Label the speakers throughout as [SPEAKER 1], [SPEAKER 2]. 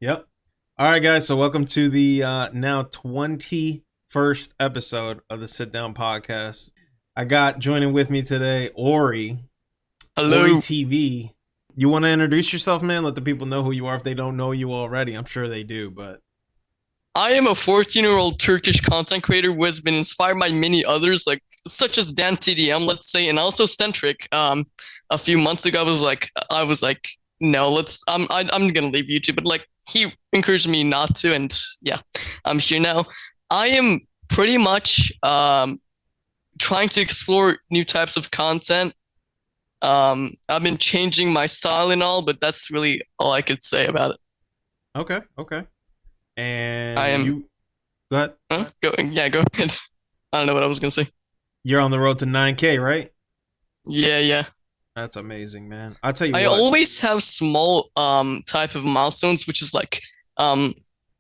[SPEAKER 1] Yep. All right, guys. So welcome to the now 21st episode of the Sit Down Podcast. I got joining with me today, Orey
[SPEAKER 2] Hello.
[SPEAKER 1] TV. You want to introduce yourself, man? Let the people know who you are if they don't know you already. I'm sure they do, but
[SPEAKER 2] I am a 14-year-old Turkish content creator who has been inspired by many others, like such as Dan TDM, let's say, and also Stentric. A few months ago, I was like, no, I'm gonna leave YouTube, but like he encouraged me not to, and yeah, I'm here now. I am pretty much trying to explore new types of content. I've been changing my style and all, but that's really all I could say about it.
[SPEAKER 1] okay.
[SPEAKER 2] I
[SPEAKER 1] And
[SPEAKER 2] am
[SPEAKER 1] you, go ahead.
[SPEAKER 2] Go ahead. I don't know what I was gonna say.
[SPEAKER 1] You're on the road to 9K, right?
[SPEAKER 2] Yeah.
[SPEAKER 1] That's amazing, man. I'll tell you
[SPEAKER 2] I
[SPEAKER 1] what.
[SPEAKER 2] always have small type of milestones, which is um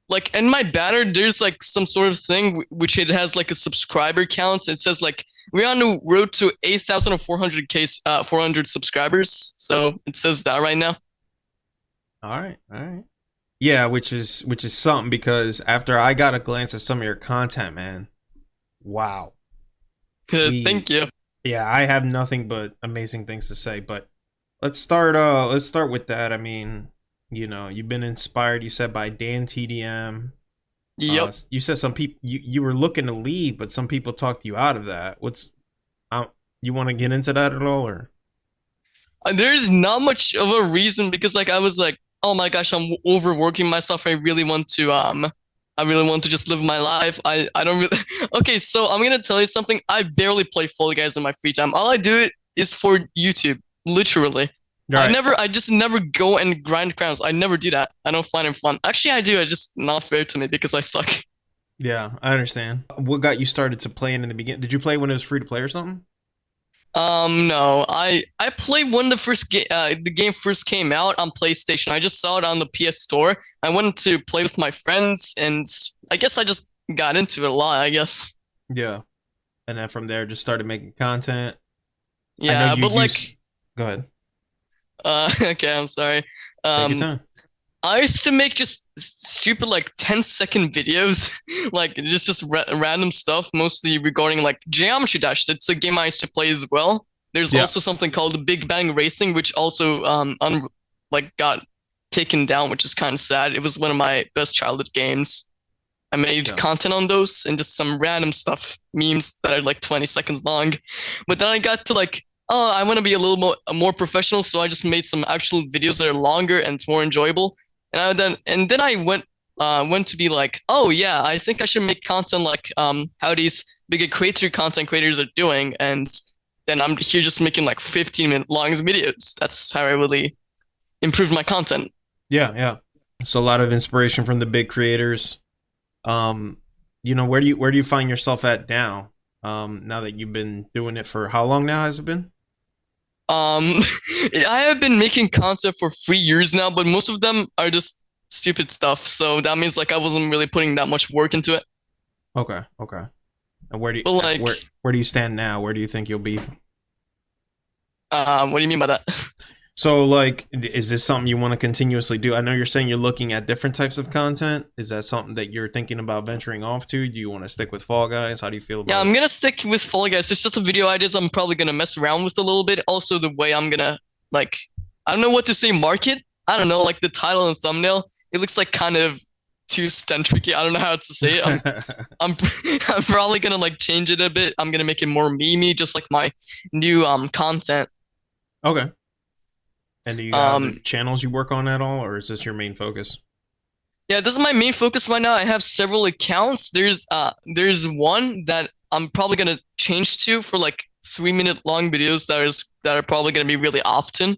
[SPEAKER 2] like in my banner there's like some sort of thing which it has like a subscriber count. It says like we're on the road to 8,400 400 subscribers. So it says that right now.
[SPEAKER 1] All right. Yeah, which is something because after I got a glance at some of your content, man, wow. We
[SPEAKER 2] Thank you.
[SPEAKER 1] Yeah, I have nothing but amazing things to say, but let's start with that. I mean, you've been inspired, you said, by Dan TDM.
[SPEAKER 2] Yep.
[SPEAKER 1] You said some people you were looking to leave, but some people talked you out of that. Uh, you want to get into that at all, or?
[SPEAKER 2] There's not much of a reason because like I was like, oh my gosh, I'm overworking myself. I really want to just live my life. I don't really Okay, so I'm gonna tell you something. I barely play Fall Guys in my free time. All I do it is for YouTube, literally.
[SPEAKER 1] All right.
[SPEAKER 2] I just never go and grind crowns. I never do that. I don't find it fun. Actually, I do. It's just not fair to me because I suck.
[SPEAKER 1] Yeah, I understand. What got you started to playing in the beginning? Did you play when it was free to play or something?
[SPEAKER 2] No, I played when the game first came out on PlayStation. I just saw it on the PS Store. I wanted to play with my friends, and I guess I just got into it a lot. I guess.
[SPEAKER 1] Yeah. And then from there just started making content. I know
[SPEAKER 2] Yeah,
[SPEAKER 1] you
[SPEAKER 2] but like,
[SPEAKER 1] use Go ahead.
[SPEAKER 2] okay, I'm sorry.
[SPEAKER 1] Take your
[SPEAKER 2] Um,
[SPEAKER 1] time.
[SPEAKER 2] I used to make just stupid like 10-second videos, like random stuff, mostly regarding like Geometry Dash. It's a game I used to play as well. There's
[SPEAKER 1] Yeah.
[SPEAKER 2] also something called Big Bang Racing, which also like got taken down, which is kind of sad. It was one of my best childhood games. I made
[SPEAKER 1] Yeah.
[SPEAKER 2] content on those and just some random stuff, memes that are like 20 seconds long. But then I got to like, oh, I want to be a little more professional, so I just made some actual videos that are longer and it's more enjoyable. And then I went to be like, oh yeah, I think I should make content like how these big creator content creators are doing, and then I'm here just making like 15-minute long videos. That's how I really improved my content.
[SPEAKER 1] Yeah. So a lot of inspiration from the big creators. Um, where do you find yourself at now? Now that you've been doing it for how long now has it been?
[SPEAKER 2] Um, I have been making content for 3 years now, but most of them are just stupid stuff. So that means like I wasn't really putting that much work into it.
[SPEAKER 1] Okay. And where do you
[SPEAKER 2] But like,
[SPEAKER 1] where do you stand now? Where do you think you'll be?
[SPEAKER 2] what do you mean by that?
[SPEAKER 1] So like, is this something you want to continuously do? I know you're saying you're looking at different types of content. Is that something that you're thinking about venturing off to? Do you want to stick with Fall Guys? How do you feel
[SPEAKER 2] Yeah,
[SPEAKER 1] about
[SPEAKER 2] I'm
[SPEAKER 1] it?
[SPEAKER 2] gonna stick with Fall Guys. It's just a video ideas I'm probably gonna mess around with a little bit. Also, the way I'm gonna like, I don't know what to say. Market. I don't know, like the title and thumbnail. It looks like kind of too tricky. I don't know how to say it. I'm I'm probably gonna like change it a bit. I'm gonna make it more memey, just like my new content.
[SPEAKER 1] Okay. And do you got other
[SPEAKER 2] Um,
[SPEAKER 1] channels you work on at all, or is this your main focus?
[SPEAKER 2] yeah, this is my main focus right now. I have several accounts. There's one that I'm probably gonna change to for like 3 minute long videos that are probably gonna be really often.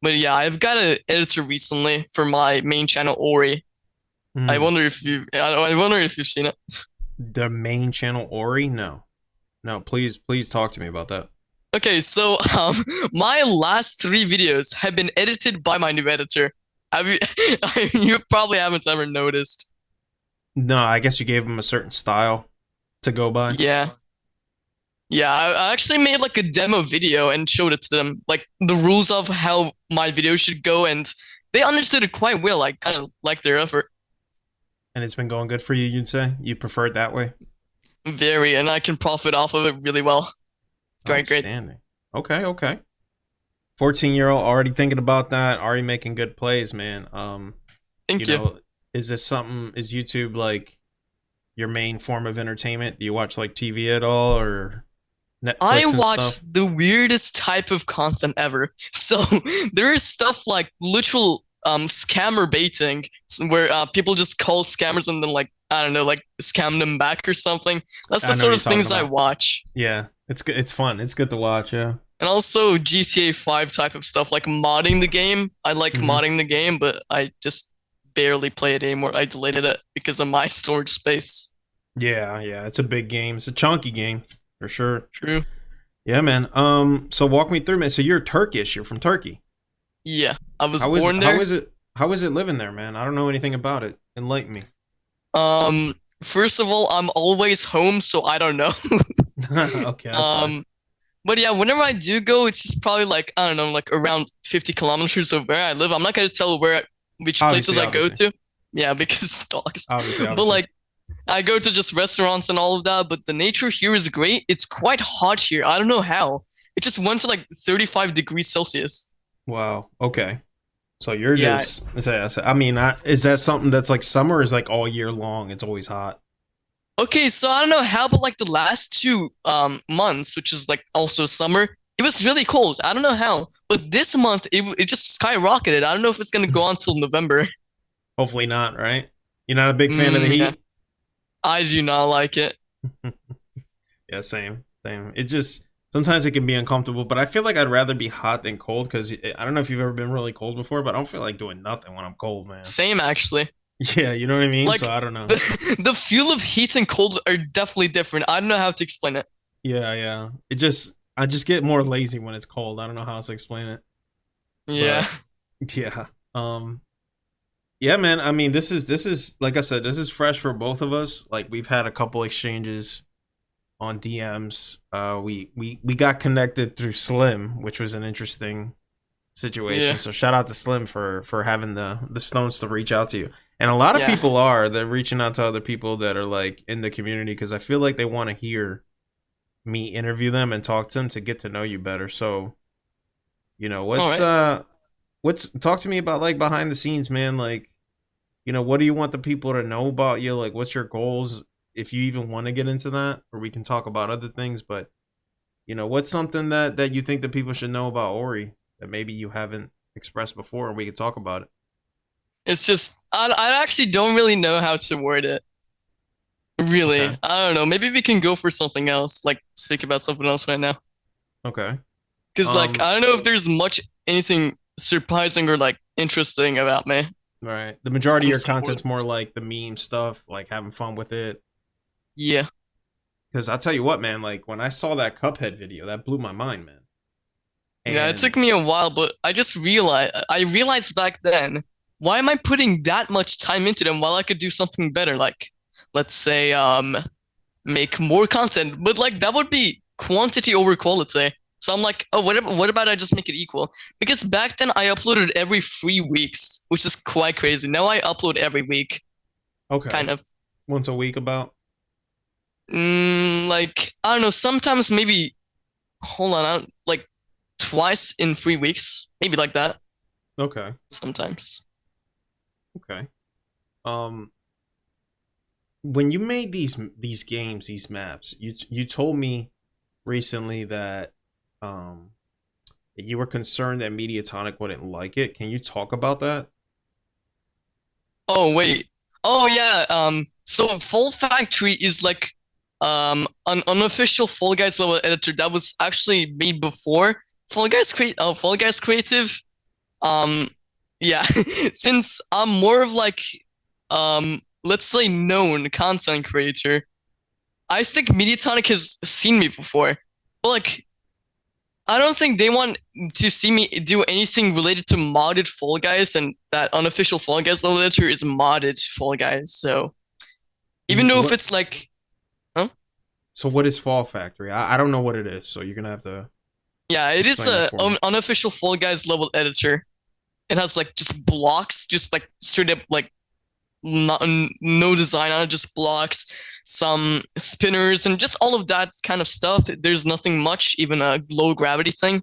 [SPEAKER 2] But yeah, I've got an editor recently for my main channel, Orey.
[SPEAKER 1] Hmm.
[SPEAKER 2] I wonder if you've seen it.
[SPEAKER 1] The main channel, Ori? No. Please talk to me about that.
[SPEAKER 2] Okay, so my last three videos have been edited by my new editor. Have you? You probably haven't ever noticed.
[SPEAKER 1] No, I guess you gave him a certain style to go by.
[SPEAKER 2] Yeah, yeah. I actually made like a demo video and showed it to them, like the rules of how my video should go, and they understood it quite well. I kind of like their effort.
[SPEAKER 1] And it's been going good for you, you'd say? You prefer it that way?
[SPEAKER 2] Very, and I can profit off of it really well. It's quite great.
[SPEAKER 1] Outstanding. Okay, okay. 14-year-old already thinking about that, already making good plays, man. You
[SPEAKER 2] Thank you.
[SPEAKER 1] know, is this something, is YouTube like your main form of entertainment? Do you watch like TV at all or
[SPEAKER 2] I
[SPEAKER 1] Netflix and
[SPEAKER 2] watch
[SPEAKER 1] stuff?
[SPEAKER 2] the weirdest type of content ever. So there is stuff like literal scammer baiting, where people just call scammers and then like I don't know, like scam them back or something. That's the
[SPEAKER 1] I know what
[SPEAKER 2] sort
[SPEAKER 1] you're
[SPEAKER 2] of
[SPEAKER 1] talking
[SPEAKER 2] things I
[SPEAKER 1] about.
[SPEAKER 2] watch.
[SPEAKER 1] Yeah, it's good. It's fun. It's good to watch. Yeah.
[SPEAKER 2] And also GTA 5 type of stuff, like modding the game. I like
[SPEAKER 1] Hmm.
[SPEAKER 2] modding the game, but I just barely play it anymore. I deleted it because of my storage space.
[SPEAKER 1] Yeah, yeah. It's a big game. It's a chunky game for sure.
[SPEAKER 2] True.
[SPEAKER 1] Yeah, man. So walk me through, man. So you're Turkish. You're from Turkey.
[SPEAKER 2] Yeah, I was
[SPEAKER 1] How is
[SPEAKER 2] born
[SPEAKER 1] how
[SPEAKER 2] there.
[SPEAKER 1] is it how is it living there, man? I don't know anything about it. Enlighten me.
[SPEAKER 2] First of all, I'm always home, so I don't know.
[SPEAKER 1] Okay, that's fine.
[SPEAKER 2] Um, but yeah, whenever I do go, it's just probably like I don't know, like around 50 kilometers of where I live. I'm not gonna tell which places
[SPEAKER 1] Obviously,
[SPEAKER 2] I go
[SPEAKER 1] obviously,
[SPEAKER 2] to. Yeah, because dogs.
[SPEAKER 1] obviously,
[SPEAKER 2] But
[SPEAKER 1] obviously.
[SPEAKER 2] like I go to just restaurants and all of that, but the nature here is great. It's quite hot here. I don't know how. It just went to like 35 degrees Celsius.
[SPEAKER 1] Wow. Okay. So you're
[SPEAKER 2] Yeah.
[SPEAKER 1] just. I mean, is that something that's like summer? Or is like all year long? It's always hot.
[SPEAKER 2] Okay, so I don't know how, but like the last two months, which is like also summer, it was really cold. I don't know how, but this month it just skyrocketed. I don't know if it's gonna go on till November.
[SPEAKER 1] Hopefully not. Right? You're not a big fan of the
[SPEAKER 2] Yeah,
[SPEAKER 1] heat.
[SPEAKER 2] I do not like it.
[SPEAKER 1] Yeah, same, same. It just sometimes it can be uncomfortable, but I feel like I'd rather be hot than cold because I don't know if you've ever been really cold before, but I don't feel like doing nothing when I'm cold, man.
[SPEAKER 2] Same actually.
[SPEAKER 1] Yeah, you know what I mean. So
[SPEAKER 2] Like
[SPEAKER 1] I don't know.
[SPEAKER 2] the feel of heat and cold are definitely different. I don't know how to explain it.
[SPEAKER 1] Yeah, yeah. I just get more lazy when it's cold. I don't know how else to explain it,
[SPEAKER 2] Yeah.
[SPEAKER 1] but yeah. Yeah, man. I mean, this is like I said, this is fresh for both of us. Like we've had a couple exchanges on DMs. We got connected through Slim, which was an interesting situation.
[SPEAKER 2] Yeah.
[SPEAKER 1] So shout out to Slim for having the stones to reach out to you. And a lot of
[SPEAKER 2] Yeah.
[SPEAKER 1] people are they're reaching out to other people that are like in the community because I feel like they want to hear me interview them and talk to them to get to know you better. So,
[SPEAKER 2] All right.
[SPEAKER 1] what's talk to me about like behind the scenes, man, like what do you want the people to know about you? Like what's your goals if you even want to get into that or we can talk about other things, but what's something that you think that people should know about Ori that maybe you haven't expressed before and we could talk about it.
[SPEAKER 2] It's just I actually don't really know how to word it. Really.
[SPEAKER 1] Okay.
[SPEAKER 2] I don't know. Maybe we can go for something else, like speak about something else right now.
[SPEAKER 1] Okay.
[SPEAKER 2] Because like
[SPEAKER 1] Um
[SPEAKER 2] I don't know if there's much anything surprising or like interesting about me.
[SPEAKER 1] right. The majority of
[SPEAKER 2] I'm
[SPEAKER 1] your
[SPEAKER 2] so bored.
[SPEAKER 1] content's more like the meme stuff, like having fun with it.
[SPEAKER 2] Yeah.
[SPEAKER 1] Cuz I'll tell you what, man, like when I saw that Cuphead video, that blew my mind, man.
[SPEAKER 2] Yeah, it
[SPEAKER 1] And
[SPEAKER 2] took me a while, but I realized back then, why am I putting that much time into them while I could do something better? Like, let's say, make more content. But like that would be quantity over quality. So I'm like, oh, what about I just make it equal? Because back then I uploaded every 3 weeks, which is quite crazy. Now I upload every week,
[SPEAKER 1] okay.
[SPEAKER 2] kind of.
[SPEAKER 1] Once a week about.
[SPEAKER 2] Like I don't know. Sometimes maybe hold on, like twice in 3 weeks, maybe like that.
[SPEAKER 1] Okay.
[SPEAKER 2] Sometimes.
[SPEAKER 1] Okay. Um when you made these games, these maps, you told me recently that um you were concerned that Mediatonic wouldn't like it. Can you talk about that?
[SPEAKER 2] Oh wait. Oh yeah. So Fall Factory is like an unofficial Fall Guys level editor that was actually made before Fall Guys Creative. Um, yeah. Since I'm more of like let's say known content creator, I think Mediatonic has seen me before. But like I don't think they want to see me do anything related to modded Fall Guys, and that unofficial Fall Guys level editor is modded Fall Guys. So even though if
[SPEAKER 1] What?
[SPEAKER 2] it's like, huh?
[SPEAKER 1] So what is Fall Factory? I don't know what it is, so you're gonna have to
[SPEAKER 2] Yeah, it is
[SPEAKER 1] explain that
[SPEAKER 2] a
[SPEAKER 1] for me.
[SPEAKER 2] unofficial Fall Guys level editor. It has like just blocks, just like straight up like not, no design on it, just blocks, some spinners, and just all of that kind of stuff. There's nothing much, even a low gravity thing.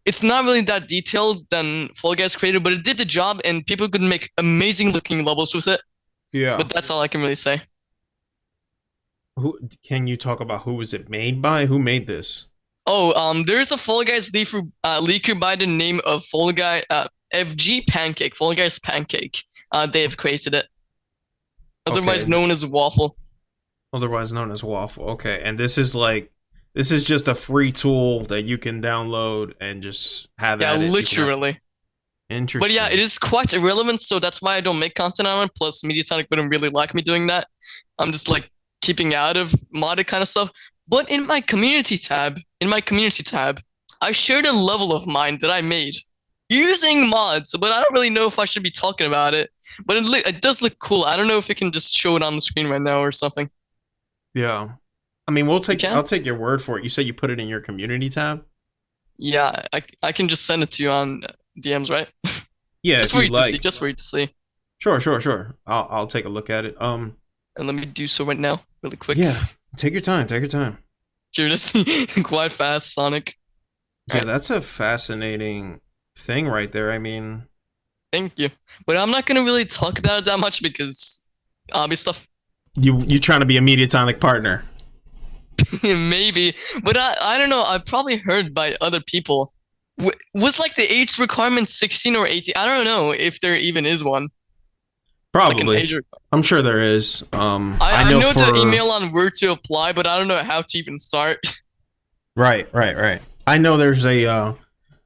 [SPEAKER 2] It's not really that detailed than Fall Guys created, but it did the job, and people could make amazing looking levels with it.
[SPEAKER 1] Yeah.
[SPEAKER 2] But that's all I can really say.
[SPEAKER 1] Who can you talk about? Who was it made by? Who made this?
[SPEAKER 2] Oh, there's a Fall Guys leaker by the name of Fall Guy FG Pancake, Fall Guys Pancake. They have created it, otherwise known as Waffle.
[SPEAKER 1] Otherwise known as Waffle. Okay, and this is just a free tool that you can download and just have.
[SPEAKER 2] Yeah, literally.
[SPEAKER 1] Interesting.
[SPEAKER 2] But yeah, it is quite irrelevant, so that's why I don't make content on it. Plus, Mediatonic wouldn't really like me doing that. I'm just like keeping out of modded kind of stuff. But in my community tab, I shared a level of mine that I made using mods, but I don't really know if I should be talking about it. But it does look cool. I don't know if you can just show it on the screen right now or something.
[SPEAKER 1] Yeah. I mean, I'll take your word for it. You said you put it in your community tab?
[SPEAKER 2] Yeah, I can just send it to you on DMs, right?
[SPEAKER 1] Yeah,
[SPEAKER 2] just for you to see. Just for you to see.
[SPEAKER 1] Sure. I'll take a look at it.
[SPEAKER 2] And let me do so right now, really quick.
[SPEAKER 1] Yeah, take your time.
[SPEAKER 2] Sure, this quite fast, Sonic.
[SPEAKER 1] Yeah, that's a fascinating thing right there. I mean,
[SPEAKER 2] thank you, but I'm not gonna really talk about it that much because obvious stuff.
[SPEAKER 1] You trying to be a Mediatonic partner?
[SPEAKER 2] Maybe, but I don't know. I've probably heard by other people. Was like the age requirement 16 or 18? I don't know if there even is one.
[SPEAKER 1] Probably. Like I'm sure there is.
[SPEAKER 2] I know the email on where to apply, but I don't know how to even start. Right.
[SPEAKER 1] I know there's a.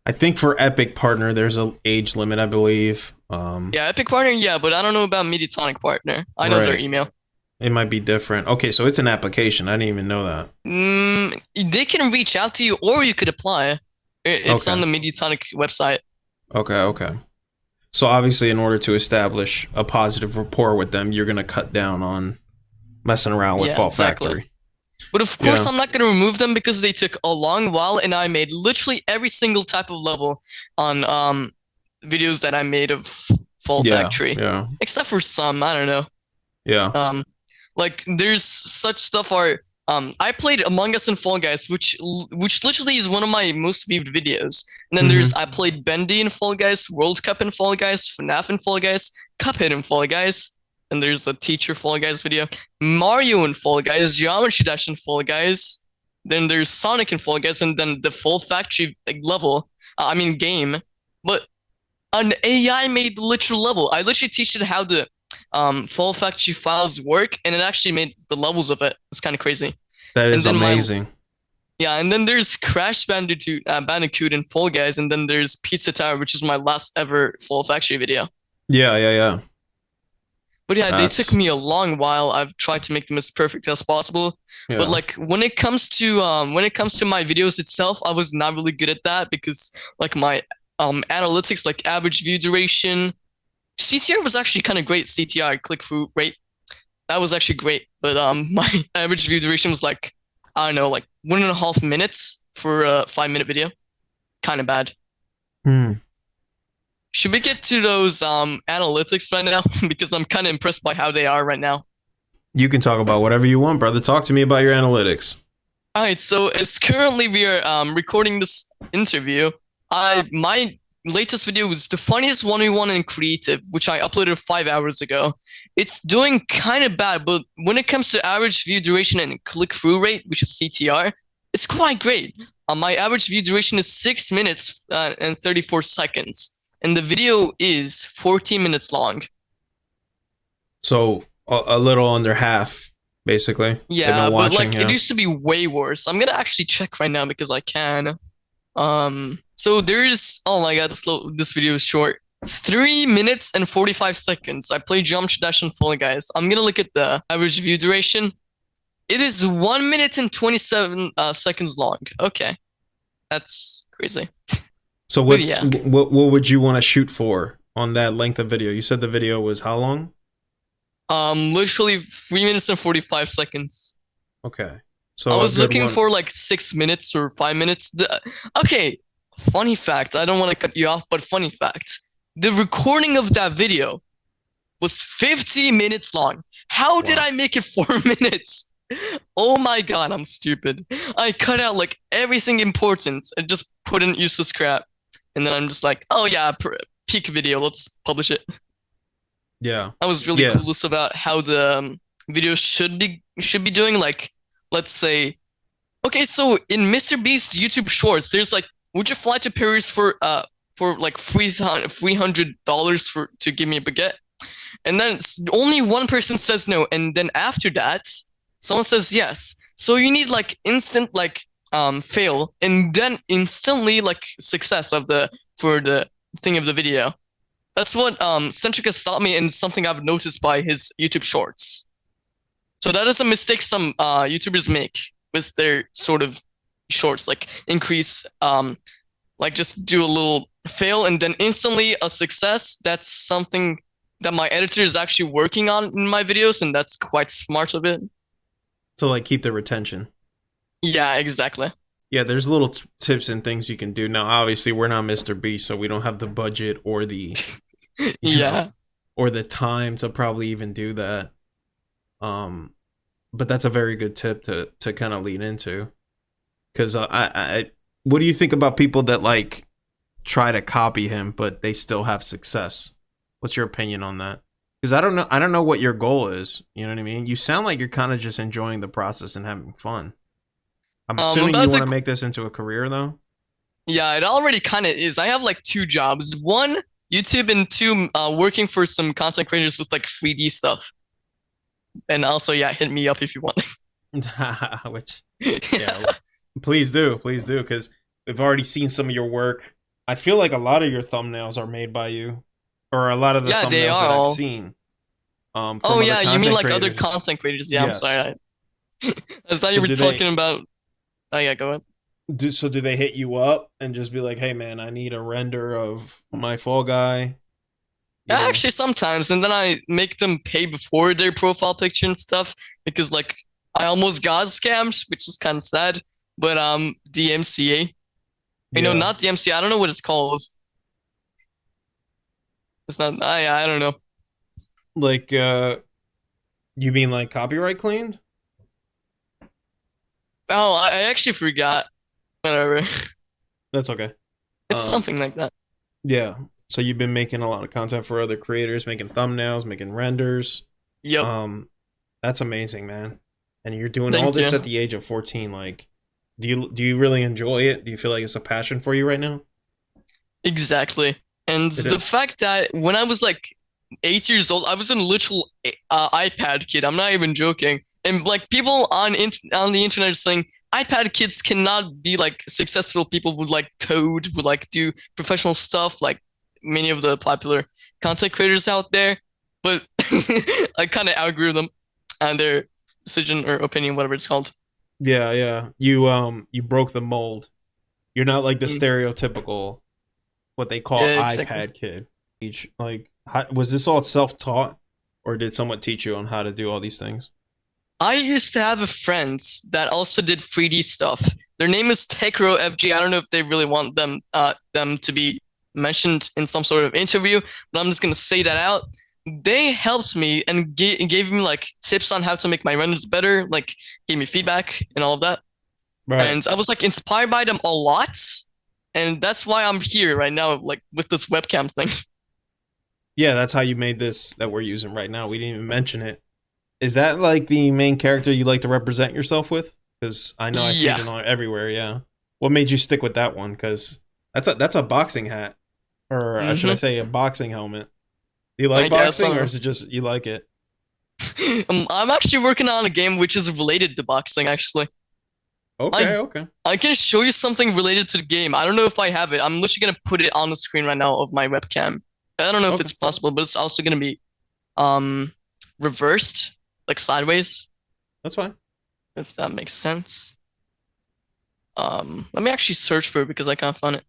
[SPEAKER 1] I think for Epic Partner, there's a age limit, I believe.
[SPEAKER 2] Yeah, Epic Partner, yeah, but I don't know about Mediatonic Partner. I know their email.
[SPEAKER 1] It might be different. Okay, so it's an application. I didn't even know that.
[SPEAKER 2] They can reach out to you, or you could apply. It's on the Mediatonic website.
[SPEAKER 1] Okay. So obviously, in order to establish a positive rapport with them, you're gonna cut down on messing around with Fault Factory.
[SPEAKER 2] But of course, I'm not gonna remove them because they took a long while, and I made literally every single type of level on videos that I made of Fault Factory. Yeah. Except for some, I don't know.
[SPEAKER 1] Yeah.
[SPEAKER 2] Like there's such stuff are. I played Among Us and Fall Guys, which literally is one of my most viewed videos. And then I played Bendy in Fall Guys, World Cup in Fall Guys, FNAF in Fall Guys, Cuphead in Fall Guys. And there's a Teacher Fall Guys video, Mario in Fall Guys, Geometry Dash in Fall Guys. Then there's Sonic in Fall Guys, and then the Fall Factory game. But an AI made the literal level. I literally teach it how the Fall Factory files work, and it actually made the levels of it. It's kind of crazy.
[SPEAKER 1] That is amazing.
[SPEAKER 2] And then there's Crash Bandicoot in Fall Guys, and then there's Pizza Tower, which is my last ever Fall Factory video.
[SPEAKER 1] Yeah.
[SPEAKER 2] But yeah, they took me a long while. I've tried to make them as perfect as possible. Yeah. But like when it comes to my videos itself, I was not really good at that because like my analytics, like average view duration, CTR was actually kind of great. CTR, click-through rate, that was actually great. But my average view duration was like, I don't know, like 1.5 minutes for a 5-minute video. Kind of bad. Should we get to those analytics right now? Because I'm kind of impressed by how they are right now.
[SPEAKER 1] You can talk about whatever you want, brother. Talk to me about your analytics.
[SPEAKER 2] All right, so as currently we are recording this interview, my latest video was the funniest 1v1 in creative, which I uploaded 5 hours ago. It's doing kind of bad, but when it comes to average view duration and click-through rate, which is CTR, it's quite great. My average view duration is 6 minutes and 34 seconds, and the video is 14 minutes long. So
[SPEAKER 1] a little under half, basically.
[SPEAKER 2] Yeah, but like it used to be way worse. I'm gonna actually check right now because I can. So there's, oh my god, this video is short. 3 minutes and 45 seconds. I played Geometry Dash and Fall Guys. I'm gonna look at the average view duration. It is 1 minute and 27 seconds long. Okay, that's crazy.
[SPEAKER 1] So what would you want to shoot for on that length of video? You said the video was how long?
[SPEAKER 2] Literally 3 minutes and 45 seconds.
[SPEAKER 1] Okay. So
[SPEAKER 2] I was looking for like 6 minutes or 5 minutes. Okay, funny fact, I don't want to cut you off, but funny fact. The recording of that video was 50 minutes long. How did
[SPEAKER 1] Wow.
[SPEAKER 2] I make it 4 minutes? Oh my god, I'm stupid. I cut out like everything important and just put in useless crap. And then I'm just like, oh yeah, peak video, let's publish it.
[SPEAKER 1] Yeah.
[SPEAKER 2] I was really
[SPEAKER 1] Yeah.
[SPEAKER 2] clueless about how the video should be doing. Like, let's say, okay, so in Mr. Beast YouTube Shorts, there's like, would you fly to Paris for like $300 for to give me a baguette? And then only one person says no, and then after that, someone says yes. So you need like instant like fail, and then instantly like success of the for the thing of the video. That's what Centric has taught me, and something I've noticed by his YouTube Shorts. So that is a mistake some YouTubers make with their sort of shorts, like increase like just do a little fail and then instantly a success. That's something that my editor is actually working on in my videos, and that's quite smart of it.
[SPEAKER 1] To like keep the retention.
[SPEAKER 2] Yeah, exactly.
[SPEAKER 1] Yeah, there's little tips and things you can do. Now, obviously, we're not Mr. Beast, so we don't have the budget or the
[SPEAKER 2] Yeah.
[SPEAKER 1] or the time to probably even do that. But that's a very good tip to kind of lean into. Because what do you think about people that like try to copy him, but they still have success? What's your opinion on that? Because I don't know what your goal is. You know what I mean? You sound like you're kind of just enjoying the process and having fun. I'm assuming you want to make this into a career, though.
[SPEAKER 2] Yeah, it already kind of is. I have like 2 jobs: one, YouTube, and 2, working for some content creators with like 3D stuff. And also, yeah, hit me up if you want.
[SPEAKER 1] Which, yeah, please do, because we've already seen some of your work. I feel like a lot of your thumbnails are made by you, or a lot of the thumbnails that I've seen.
[SPEAKER 2] Oh yeah, you mean like
[SPEAKER 1] creators.
[SPEAKER 2] other content creators? Yeah, yes. I'm sorry. I thought
[SPEAKER 1] so
[SPEAKER 2] you were talking about. Oh yeah, go ahead.
[SPEAKER 1] Do they hit you up and just be like, "Hey man, I need a render of my Fall Guy"?
[SPEAKER 2] Yeah, actually, sometimes, and then I make them pay before their profile picture and stuff because like I almost got scammed, which is kind of sad. But the MCA, you know, not the MCA. I don't know what it's called. It's not. I don't know.
[SPEAKER 1] Like, you mean like copyright claimed?
[SPEAKER 2] Oh, I actually forgot. Whatever.
[SPEAKER 1] That's okay.
[SPEAKER 2] It's something like that.
[SPEAKER 1] Yeah. So you've been making a lot of content for other creators, making thumbnails, making renders.
[SPEAKER 2] Yep.
[SPEAKER 1] That's amazing, man. And you're doing all this at the age of 14. Like, do you really enjoy it? Do you feel like it's a passion for you right now?
[SPEAKER 2] Exactly. And the fact that when I was like 8 years old, I was a literal iPad kid. I'm not even joking. And like people on the internet are saying iPad kids cannot be like successful people who like code, who like do professional stuff, like many of the popular content creators out there. But I kind of outgrew them and their decision or opinion, whatever it's called.
[SPEAKER 1] Yeah, yeah. You broke the mold. You're not like the stereotypical what they call iPad kid. Like, was this all self-taught, or did someone teach you on how to do all these things?
[SPEAKER 2] I used to have a friend that also did 3D stuff. Their name is TechroFG. I don't know if they really want them to be mentioned in some sort of interview, but I'm just gonna say that out. They helped me and gave me like tips on how to make my renders better, like gave me feedback and all of that. Right. And I was like inspired by them a lot, and that's why I'm here right now, like with this webcam thing.
[SPEAKER 1] Yeah, that's how you made this that we're using right now. We didn't even mention it. Is that like the main character you like to represent yourself with? Because I know I see it everywhere. Yeah. What made you stick with that one? Because that's a boxing hat, or should I say a boxing helmet? Do you like boxing, or is it just you like it?
[SPEAKER 2] I'm actually working on a game which is related to boxing. Actually.
[SPEAKER 1] Okay. Okay.
[SPEAKER 2] I can show you something related to the game. I don't know if I have it. I'm literally gonna put it on the screen right now of my webcam. I don't know if it's possible, but it's also gonna be reversed. Like sideways.
[SPEAKER 1] That's fine.
[SPEAKER 2] If that makes sense. Let me actually search for it because I can't find it.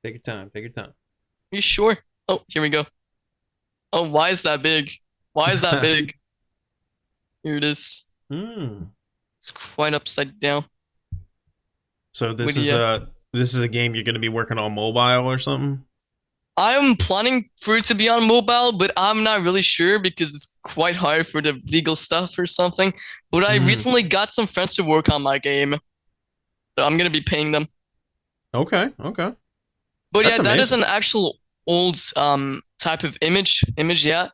[SPEAKER 1] Take your time. Take your time.
[SPEAKER 2] Are you sure? Oh, here we go. Oh, why is that big? Why is that big? Here it is. It's quite upside down.
[SPEAKER 1] So this is This is a game you're going to be working on mobile or something?
[SPEAKER 2] I'm planning for it to be on mobile, but I'm not really sure because it's quite hard for the legal stuff or something. But I
[SPEAKER 1] Mm,
[SPEAKER 2] recently got some friends to work on my game. So I'm gonna be paying them.
[SPEAKER 1] okay, okay.
[SPEAKER 2] But yeah,
[SPEAKER 1] That's
[SPEAKER 2] that is
[SPEAKER 1] amazing.
[SPEAKER 2] an actual old type of image, yeah.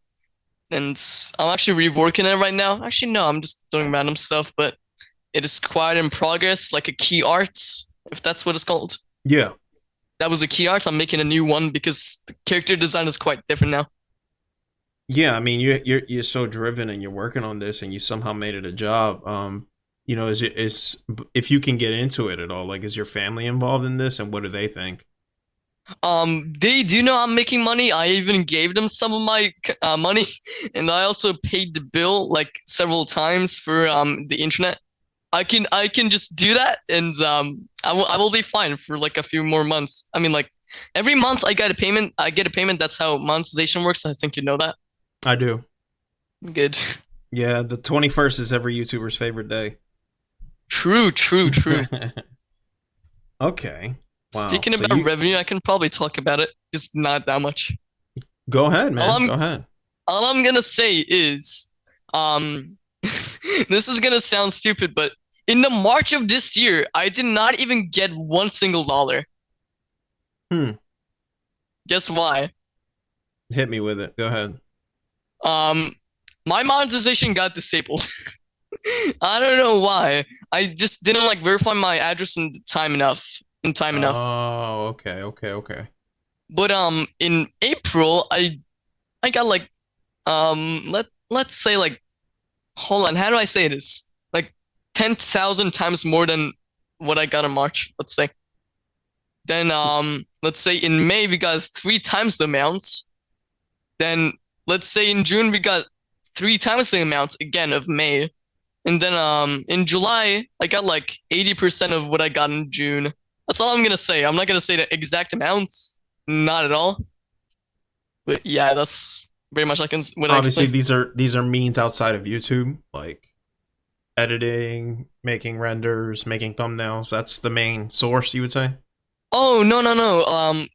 [SPEAKER 2] And I'm actually reworking it right now. Actually, no, I'm just doing random stuff, but it is quite in progress, like a key art, if that's what it's called.
[SPEAKER 1] Yeah.
[SPEAKER 2] That was a key art. I'm making a new one because the character design is quite different now.
[SPEAKER 1] Yeah, I mean, you're so driven and you're working on this and you somehow made it a job. You know, is if you can get into it at all, like, is your family involved in this and what do they think?
[SPEAKER 2] They do know I'm making money. I even gave them some of my money, and I also paid the bill like several times for the internet. I can just do that, and I will be fine for like a few more months. I mean, like every month I get a payment. I get a payment. That's how monetization works. I think you know that.
[SPEAKER 1] I do.
[SPEAKER 2] Good.
[SPEAKER 1] Yeah, the 21st is every YouTuber's favorite day.
[SPEAKER 2] True. True. True.
[SPEAKER 1] Okay. Wow.
[SPEAKER 2] Speaking
[SPEAKER 1] So
[SPEAKER 2] about
[SPEAKER 1] you
[SPEAKER 2] revenue, I can probably talk about it. Just not that much.
[SPEAKER 1] go ahead,
[SPEAKER 2] All
[SPEAKER 1] man.
[SPEAKER 2] I'm
[SPEAKER 1] Go ahead.
[SPEAKER 2] all I'm gonna say is, this is gonna sound stupid, but in the March of this year, I did not even get one single dollar.
[SPEAKER 1] Hmm.
[SPEAKER 2] Guess why?
[SPEAKER 1] Hit me with it. Go ahead.
[SPEAKER 2] Um, my monetization got disabled. I don't know why. I just didn't like verify my address in time enough. In time enough.
[SPEAKER 1] Oh, okay, okay, okay.
[SPEAKER 2] But in April, I got like let's say like, hold on, how do I say this? Like 10,000 times more than what I got in March. Let's say. Then let's say in May we got three times the amounts. Then let's say in June we got three times the amount again of May. And then in July I got like 80% of what I got in June. That's all I'm gonna say. I'm not gonna say the exact amounts, not at all. But yeah, that's very much like what I
[SPEAKER 1] Obviously,
[SPEAKER 2] explained.
[SPEAKER 1] these are means outside of YouTube, like editing, making renders, making thumbnails. That's the main source, you would say.
[SPEAKER 2] Oh no.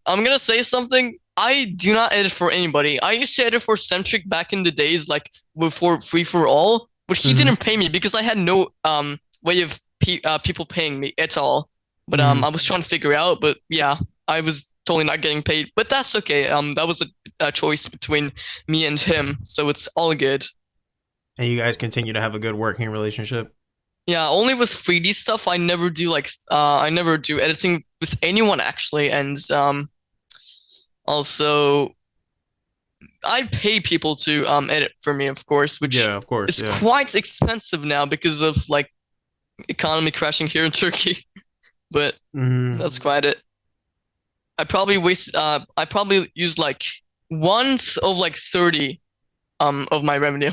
[SPEAKER 2] I'm gonna say something. I do not edit for anybody. I used to edit for Centric back in the days, like before Free for All, but he
[SPEAKER 1] Mm-hmm.
[SPEAKER 2] didn't pay me because I had no way of people paying me at all. But
[SPEAKER 1] Mm-hmm.
[SPEAKER 2] I was trying to figure out. But yeah, I was totally not getting paid. But that's okay. That was a choice between me and him, so it's all good.
[SPEAKER 1] And you guys continue to have a good working relationship.
[SPEAKER 2] Yeah, only with 3D stuff. I never do editing with anyone actually, and also I pay people to edit for me, of course, which
[SPEAKER 1] Yeah, of course.
[SPEAKER 2] is
[SPEAKER 1] Yeah.
[SPEAKER 2] quite expensive now because of like economy crashing here in Turkey. But
[SPEAKER 1] Mm-hmm.
[SPEAKER 2] that's quite it. I probably used like once of like 30 of my revenue.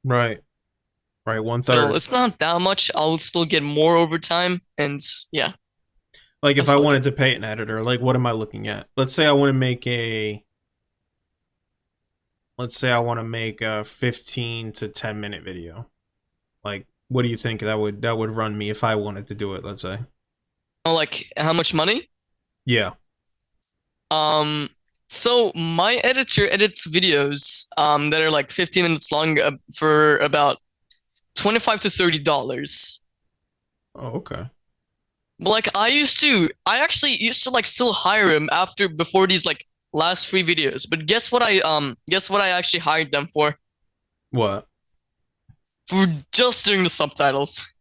[SPEAKER 1] Right. Right. One
[SPEAKER 2] So
[SPEAKER 1] third.
[SPEAKER 2] it's not that much. I'll still get more over time, and yeah,
[SPEAKER 1] Like if
[SPEAKER 2] that's
[SPEAKER 1] I
[SPEAKER 2] all good.
[SPEAKER 1] wanted to pay an editor, like what am I looking at? Let's say I want to make a. Let's say I want to make a 15 to 10 minute video. Like, what do you think that would run me if I wanted to do it? Let's say.
[SPEAKER 2] Oh, like how much money?
[SPEAKER 1] Yeah.
[SPEAKER 2] Um, so my editor edits videos that are like 15 minutes long for about 25 to $30.
[SPEAKER 1] Oh, okay.
[SPEAKER 2] But like I actually used to like still hire him before these like last three videos. But guess what I actually hired them for?
[SPEAKER 1] What?
[SPEAKER 2] For just doing the subtitles.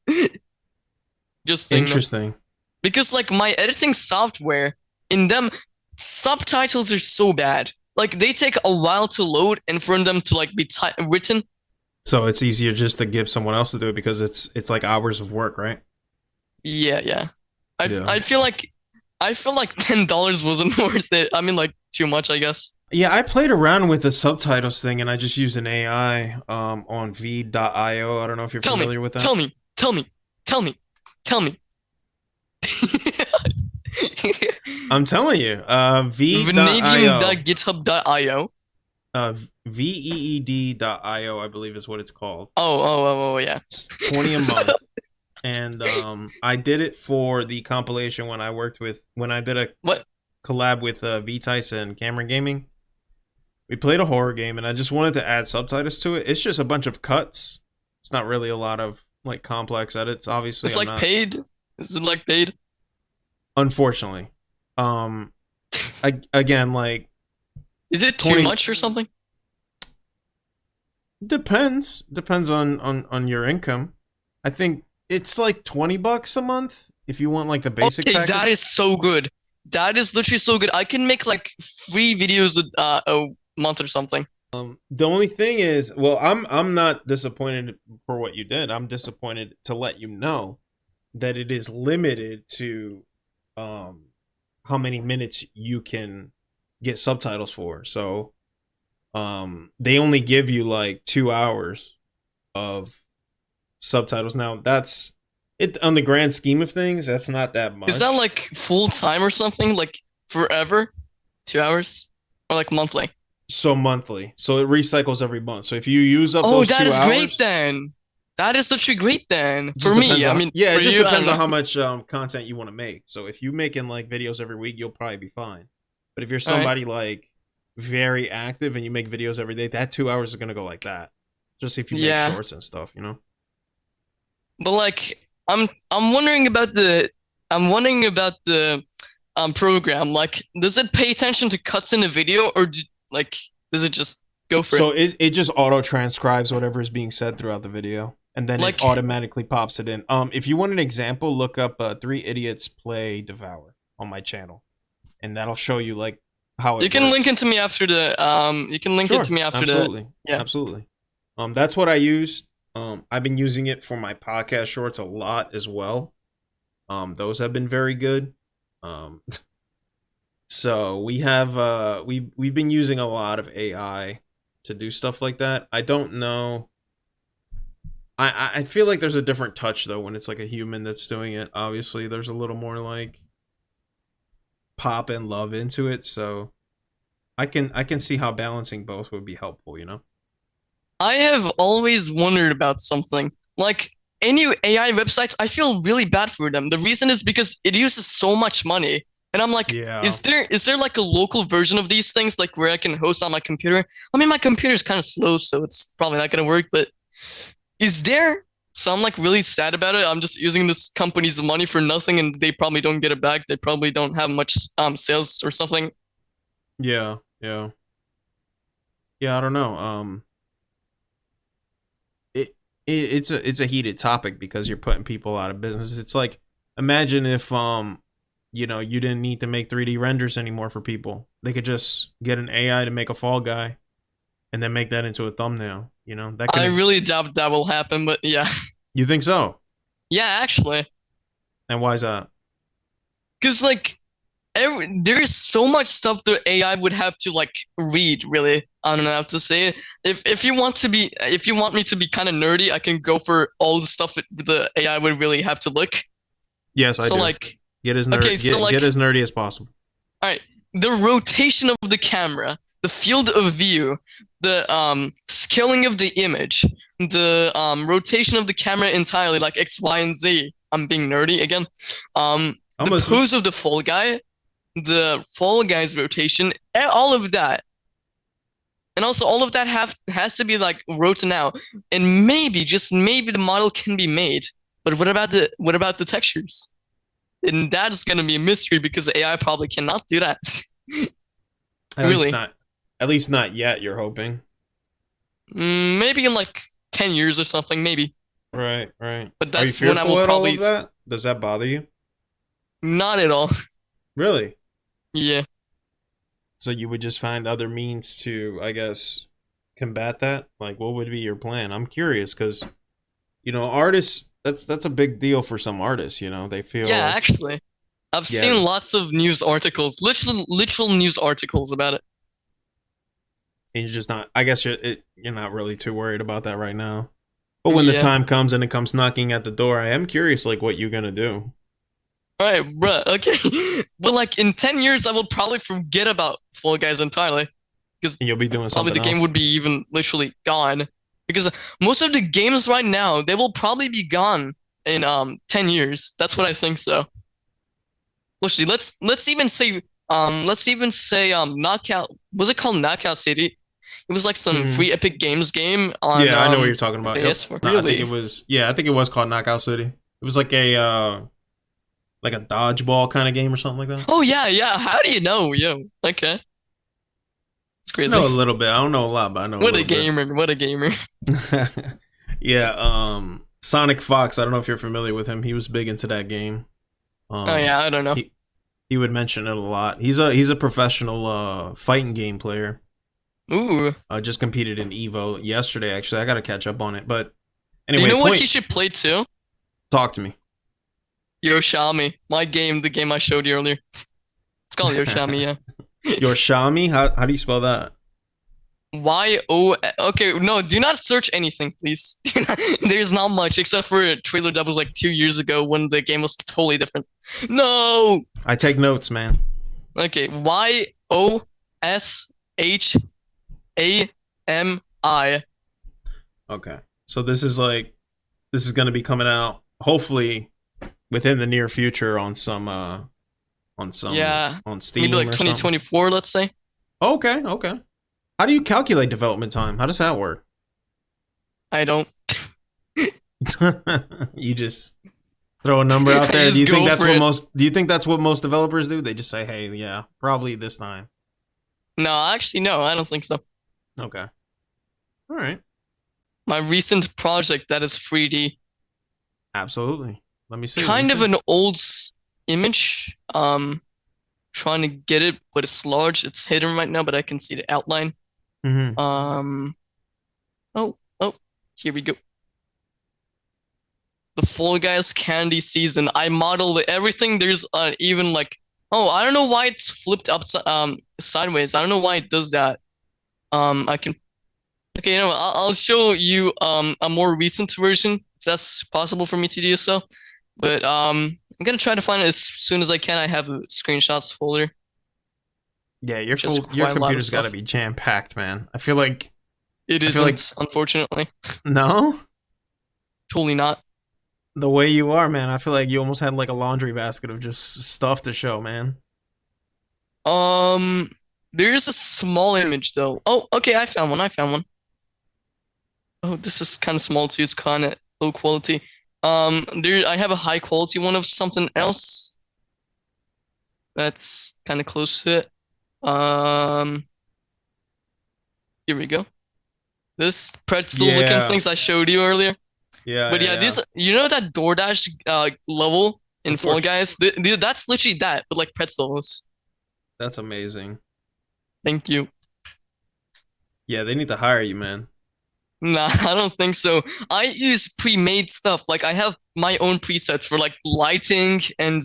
[SPEAKER 2] Just doing them.
[SPEAKER 1] Interesting.
[SPEAKER 2] Because like my editing software in them subtitles are so bad. Like they take a while to load and for them to like be written.
[SPEAKER 1] So it's easier just to give someone else to do it because it's like hours of work, right?
[SPEAKER 2] Yeah. I
[SPEAKER 1] Yeah.
[SPEAKER 2] I feel like $10 wasn't worth it. I mean like too much, I guess.
[SPEAKER 1] Yeah, I played around with the subtitles thing and I just used an AI on v.io. I don't know if you're
[SPEAKER 2] Tell me,
[SPEAKER 1] familiar with that.
[SPEAKER 2] tell me, tell me, tell me, tell me.
[SPEAKER 1] I'm telling you, v.io.
[SPEAKER 2] Vanadium.github.io.
[SPEAKER 1] veed.io, I believe is what it's called.
[SPEAKER 2] Oh, yeah.
[SPEAKER 1] It's 20 a month. and I did it for the compilation when I did a
[SPEAKER 2] What?
[SPEAKER 1] collab with V-Tice and Cameron Gaming. We played a horror game, and I just wanted to add subtitles to it. It's just a bunch of cuts. It's not really a lot of like complex edits. Obviously,
[SPEAKER 2] It's like paid? Is it like paid?
[SPEAKER 1] Unfortunately, again, like,
[SPEAKER 2] Is it too much or something?
[SPEAKER 1] Depends on your income. I think it's like $20 a month if you want like the basic
[SPEAKER 2] Okay,
[SPEAKER 1] package.
[SPEAKER 2] that is so good. That is literally so good. I can make like 3 videos a month or something.
[SPEAKER 1] The only thing is, well, I'm not disappointed for what you did. I'm disappointed to let you know that it is limited to how many minutes you can get subtitles for. So they only give you like 2 hours of subtitles. Now that's it on the grand scheme of things, that's not that much.
[SPEAKER 2] Is that like full time or something? Like forever? 2 hours? Or like monthly?
[SPEAKER 1] So monthly. So it recycles every month. So if you use up
[SPEAKER 2] Oh,
[SPEAKER 1] those 2
[SPEAKER 2] that is
[SPEAKER 1] hours,
[SPEAKER 2] great then. That is literally great then.
[SPEAKER 1] it
[SPEAKER 2] For
[SPEAKER 1] just
[SPEAKER 2] me,
[SPEAKER 1] depends
[SPEAKER 2] I
[SPEAKER 1] on-
[SPEAKER 2] mean,
[SPEAKER 1] yeah,
[SPEAKER 2] for
[SPEAKER 1] it just
[SPEAKER 2] you, I
[SPEAKER 1] depends
[SPEAKER 2] don't
[SPEAKER 1] on how
[SPEAKER 2] know.
[SPEAKER 1] much content you want to make. So if you're making like videos every week, you'll probably be fine. But if you're
[SPEAKER 2] All right.
[SPEAKER 1] somebody like very active and you make videos every day, that 2 hours is gonna go like that. Just if you make
[SPEAKER 2] Yeah.
[SPEAKER 1] shorts and stuff, you know.
[SPEAKER 2] But like, I'm wondering about the program. Like, does it pay attention to cuts in the video, or like does it just go for
[SPEAKER 1] So
[SPEAKER 2] it?
[SPEAKER 1] it just auto transcribes whatever is being said throughout the video, and then
[SPEAKER 2] Like,
[SPEAKER 1] it automatically pops it in. If you want an example, look up 3 Idiots Play Devour on my channel, and that'll show you like how it
[SPEAKER 2] you can
[SPEAKER 1] works.
[SPEAKER 2] link it to me after the you can link
[SPEAKER 1] Sure,
[SPEAKER 2] it to me after
[SPEAKER 1] absolutely,
[SPEAKER 2] yeah.
[SPEAKER 1] absolutely. That's what I used. I've been using it for my podcast shorts a lot as well. Those have been very good. So we have we've been using a lot of AI to do stuff like that. I don't know. I feel like there's a different touch though when it's like a human that's doing it. Obviously, there's a little more like pop and love into it. So I can see how balancing both would be helpful. You know.
[SPEAKER 2] I have always wondered about something. Like any AI websites, I feel really bad for them. The reason is because it uses so much money. And I'm like,
[SPEAKER 1] Yeah.
[SPEAKER 2] is there like a local version of these things like where I can host on my computer? I mean, my computer is kind of slow, so it's probably not gonna work, but is there? So I'm like really sad about it. I'm just using this company's money for nothing and they probably don't get it back. They probably don't have much sales or something.
[SPEAKER 1] Yeah. I don't know. It's a heated topic because you're putting people out of business. It's like, imagine if you know, you didn't need to make 3D renders anymore for people. They could just get an AI to make a Fall Guy and then make that into a thumbnail, you know? That
[SPEAKER 2] I
[SPEAKER 1] could
[SPEAKER 2] really doubt that will happen, but yeah.
[SPEAKER 1] You think so?
[SPEAKER 2] Yeah, actually.
[SPEAKER 1] And why is that?
[SPEAKER 2] Because like there is so much stuff the AI would have to like read. Really, I don't know how to say it. If you want me to be kind of nerdy, I can go for all the stuff that the AI would really have to look.
[SPEAKER 1] Yes, I
[SPEAKER 2] So
[SPEAKER 1] do.
[SPEAKER 2] like,
[SPEAKER 1] Get as
[SPEAKER 2] okay, so like,
[SPEAKER 1] get as nerdy as possible.
[SPEAKER 2] all right, the rotation of the camera, the field of view, the scaling of the image, the rotation of the camera entirely, like X, Y, and Z. I'm being nerdy again. The pose of the Fall Guy, the Fall Guy's rotation, all of that. And also all of that has to be like written out. And maybe, just maybe the model can be made. But what about the textures? And that's gonna be a mystery because the AI probably cannot do that. Really?
[SPEAKER 1] At least not yet, you're hoping.
[SPEAKER 2] Maybe in like 10 years or something, maybe.
[SPEAKER 1] Right.
[SPEAKER 2] But that's when I will probably.
[SPEAKER 1] All of that? Does that bother you?
[SPEAKER 2] Not at all.
[SPEAKER 1] Really?
[SPEAKER 2] Yeah.
[SPEAKER 1] So you would just find other means to, I guess, combat that? Like, what would be your plan? I'm curious because, you know, artists, that's a big deal for some artists, you know? They feel
[SPEAKER 2] Yeah, actually. I've seen lots of news articles, literal news articles about it.
[SPEAKER 1] And you're just not, I guess you're not really too worried about that right now. But when the time comes and it comes knocking at the door, I am curious, like, what you're going to do.
[SPEAKER 2] All right, bruh, okay. But like in 10 years, I will probably forget about Fall Guys entirely. Because
[SPEAKER 1] you'll be doing something
[SPEAKER 2] probably the game would be even literally gone. Because most of the games right now, they will probably be gone in 10 years. That's what I think so. Actually, let's even say Knockout, was it called Knockout City? It was like some
[SPEAKER 1] Hmm.
[SPEAKER 2] free Epic Games game on
[SPEAKER 1] Yeah, I know what you're talking
[SPEAKER 2] the
[SPEAKER 1] about. Yep.
[SPEAKER 2] PS4.
[SPEAKER 1] No, I think it
[SPEAKER 2] Really?
[SPEAKER 1] was. Yeah, I think it was called Knockout City. It was like a dodgeball kind of game or something like that.
[SPEAKER 2] Oh yeah, yeah. How do you know? Yo, okay. It's
[SPEAKER 1] I know
[SPEAKER 2] crazy.
[SPEAKER 1] a little bit. I don't know a lot, but I know a
[SPEAKER 2] What a
[SPEAKER 1] little bit.
[SPEAKER 2] gamer. What a gamer.
[SPEAKER 1] Yeah, Sonic Fox, I don't know if you're familiar with him. He was big into that game.
[SPEAKER 2] Oh
[SPEAKER 1] Um
[SPEAKER 2] yeah, I don't know.
[SPEAKER 1] he would mention it a lot. He's a professional fighting game player.
[SPEAKER 2] Ooh.
[SPEAKER 1] Just competed in Evo yesterday actually. I got to catch up on it. But
[SPEAKER 2] Do you
[SPEAKER 1] anyway,
[SPEAKER 2] know what
[SPEAKER 1] point
[SPEAKER 2] he should play too?
[SPEAKER 1] talk to me.
[SPEAKER 2] Yoshami. My game, the game I showed you earlier. It's called Yoshami, yeah.
[SPEAKER 1] Yoshami, how do you spell that?
[SPEAKER 2] Y-O. Okay, no, do not search anything, please. There's not much except for a trailer that was like 2 years ago when the game was totally different. No.
[SPEAKER 1] I take notes, man.
[SPEAKER 2] Okay, YOSHAMI.
[SPEAKER 1] Okay. So this is going to be coming out hopefully within the near future on some
[SPEAKER 2] Yeah,
[SPEAKER 1] on Steam
[SPEAKER 2] maybe like
[SPEAKER 1] or something.
[SPEAKER 2] 2024, let's say.
[SPEAKER 1] Okay, okay. How do you calculate development time? How does that work?
[SPEAKER 2] I don't.
[SPEAKER 1] You just throw a number out
[SPEAKER 2] I
[SPEAKER 1] there.
[SPEAKER 2] just go for it.
[SPEAKER 1] Do you think that's what most developers do? They just say, "Hey, yeah, probably this time."
[SPEAKER 2] No, actually, no, I don't think so.
[SPEAKER 1] Okay. All right.
[SPEAKER 2] My recent project that is 3D,
[SPEAKER 1] Absolutely. Let me see. Let me
[SPEAKER 2] kind of
[SPEAKER 1] see.
[SPEAKER 2] an old image. Trying to get it, but it's large. It's hidden right now, but I can see the outline.
[SPEAKER 1] Mm-hmm.
[SPEAKER 2] Um, oh, here we go. The Fall Guys candy season. I modeled everything. There's even like, oh, I don't know why it's flipped up sideways. I don't know why it does that. I can, okay, you know, I'll show you a more recent version if that's possible for me to do so. But I'm gonna try to find it as soon as I can. I have a screenshots folder.
[SPEAKER 1] Yeah,
[SPEAKER 2] Just
[SPEAKER 1] your
[SPEAKER 2] quite a lot of
[SPEAKER 1] computer's got to
[SPEAKER 2] stuff.
[SPEAKER 1] be jam packed, man. I feel like
[SPEAKER 2] It
[SPEAKER 1] I feel like
[SPEAKER 2] isn't, unfortunately.
[SPEAKER 1] no,
[SPEAKER 2] Totally not.
[SPEAKER 1] the way you are, man. I feel like you almost had like a laundry basket of just stuff to show, man.
[SPEAKER 2] Um, there is a small image though. Oh, okay, I found one. I found one. Oh, this is kind of small too. It's kind of low quality. There I have a high quality one of something else that's kind of close to it. Um, here we go. This pretzel looking
[SPEAKER 1] Yeah,
[SPEAKER 2] things I showed you earlier.
[SPEAKER 1] yeah,
[SPEAKER 2] But
[SPEAKER 1] yeah,
[SPEAKER 2] yeah,
[SPEAKER 1] yeah.
[SPEAKER 2] this you know that DoorDash level in Fall
[SPEAKER 1] Unfortunately,
[SPEAKER 2] Guys? That's literally that, but like pretzels.
[SPEAKER 1] that's amazing.
[SPEAKER 2] Thank you.
[SPEAKER 1] Yeah, they need to hire you, man.
[SPEAKER 2] Nah, I don't think so. I use pre-made stuff. Like I have my own presets for like lighting and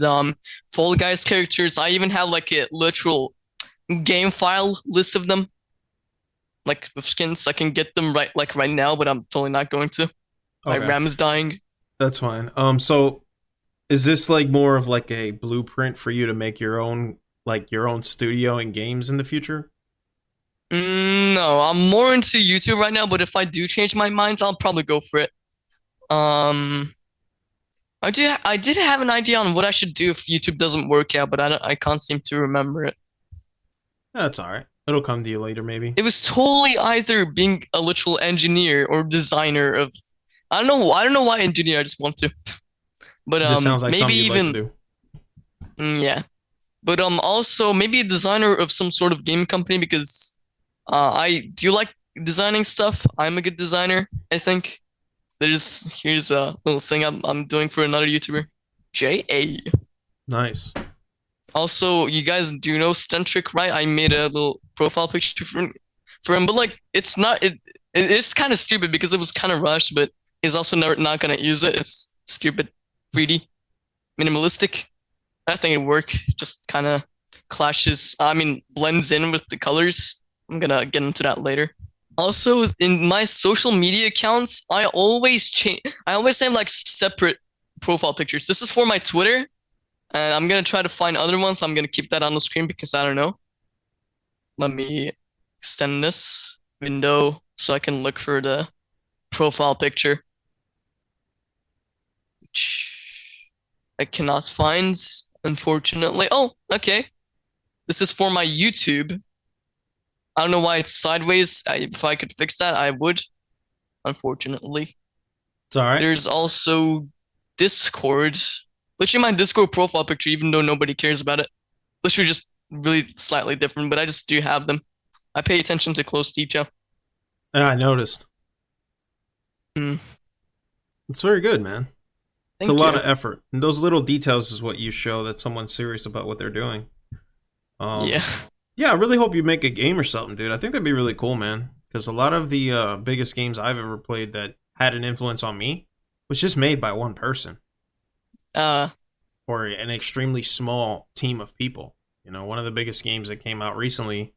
[SPEAKER 2] Fall Guys characters. I even have like a literal game file list of them, like with skins. I can get them right now, but I'm totally not going to. My
[SPEAKER 1] Okay,
[SPEAKER 2] RAM is dying.
[SPEAKER 1] that's fine. So is this like more of like a blueprint for you to make your own studio and games in the future?
[SPEAKER 2] No, I'm more into YouTube right now, but if I do change my mind, I'll probably go for it. Um, I did have an idea on what I should do if YouTube doesn't work out, but I can't seem to remember it.
[SPEAKER 1] That's all right. It'll come to you later, maybe.
[SPEAKER 2] It was totally either being a literal engineer or designer of I don't know why engineer, I just want to. But
[SPEAKER 1] It just sounds like
[SPEAKER 2] maybe
[SPEAKER 1] something you'd like to
[SPEAKER 2] even
[SPEAKER 1] do.
[SPEAKER 2] yeah. But also maybe a designer of some sort of game company because I do like designing stuff. I'm a good designer, I think. Here's a little thing I'm doing for another YouTuber. JA.
[SPEAKER 1] Nice.
[SPEAKER 2] Also, you guys do know Stentric, right? I made a little profile picture for him, but like it's kind of stupid because it was kind of rushed, but he's also not gonna use it. It's stupid, 3D, minimalistic. I think it work. Just kind of clashes. I mean, blends in with the colors. I'm gonna get into that later. Also, in my social media accounts, I always change. I always have like separate profile pictures. This is for my Twitter, and I'm gonna try to find other ones. I'm gonna keep that on the screen because I don't know. Let me extend this window so I can look for the profile picture. which I cannot find, unfortunately. Oh, okay. This is for my YouTube. I don't know why it's sideways. If I could fix that, I would. Unfortunately.
[SPEAKER 1] It's all right.
[SPEAKER 2] There's also Discord. Literally my Discord profile picture, even though nobody cares about it. Literally just really slightly different, but I just do have them. I pay attention to close detail.
[SPEAKER 1] Yeah, I noticed.
[SPEAKER 2] Mm.
[SPEAKER 1] It's very good, man. It's
[SPEAKER 2] Thank
[SPEAKER 1] a lot
[SPEAKER 2] you.
[SPEAKER 1] of effort. And those little details is what you show that someone's serious about what they're doing.
[SPEAKER 2] Yeah.
[SPEAKER 1] Yeah, I really hope you make a game or something, dude. I think that'd be really cool, man. Because a lot of the biggest games I've ever played that had an influence on me was just made by one person or an extremely small team of people. You know, one of the biggest games that came out recently,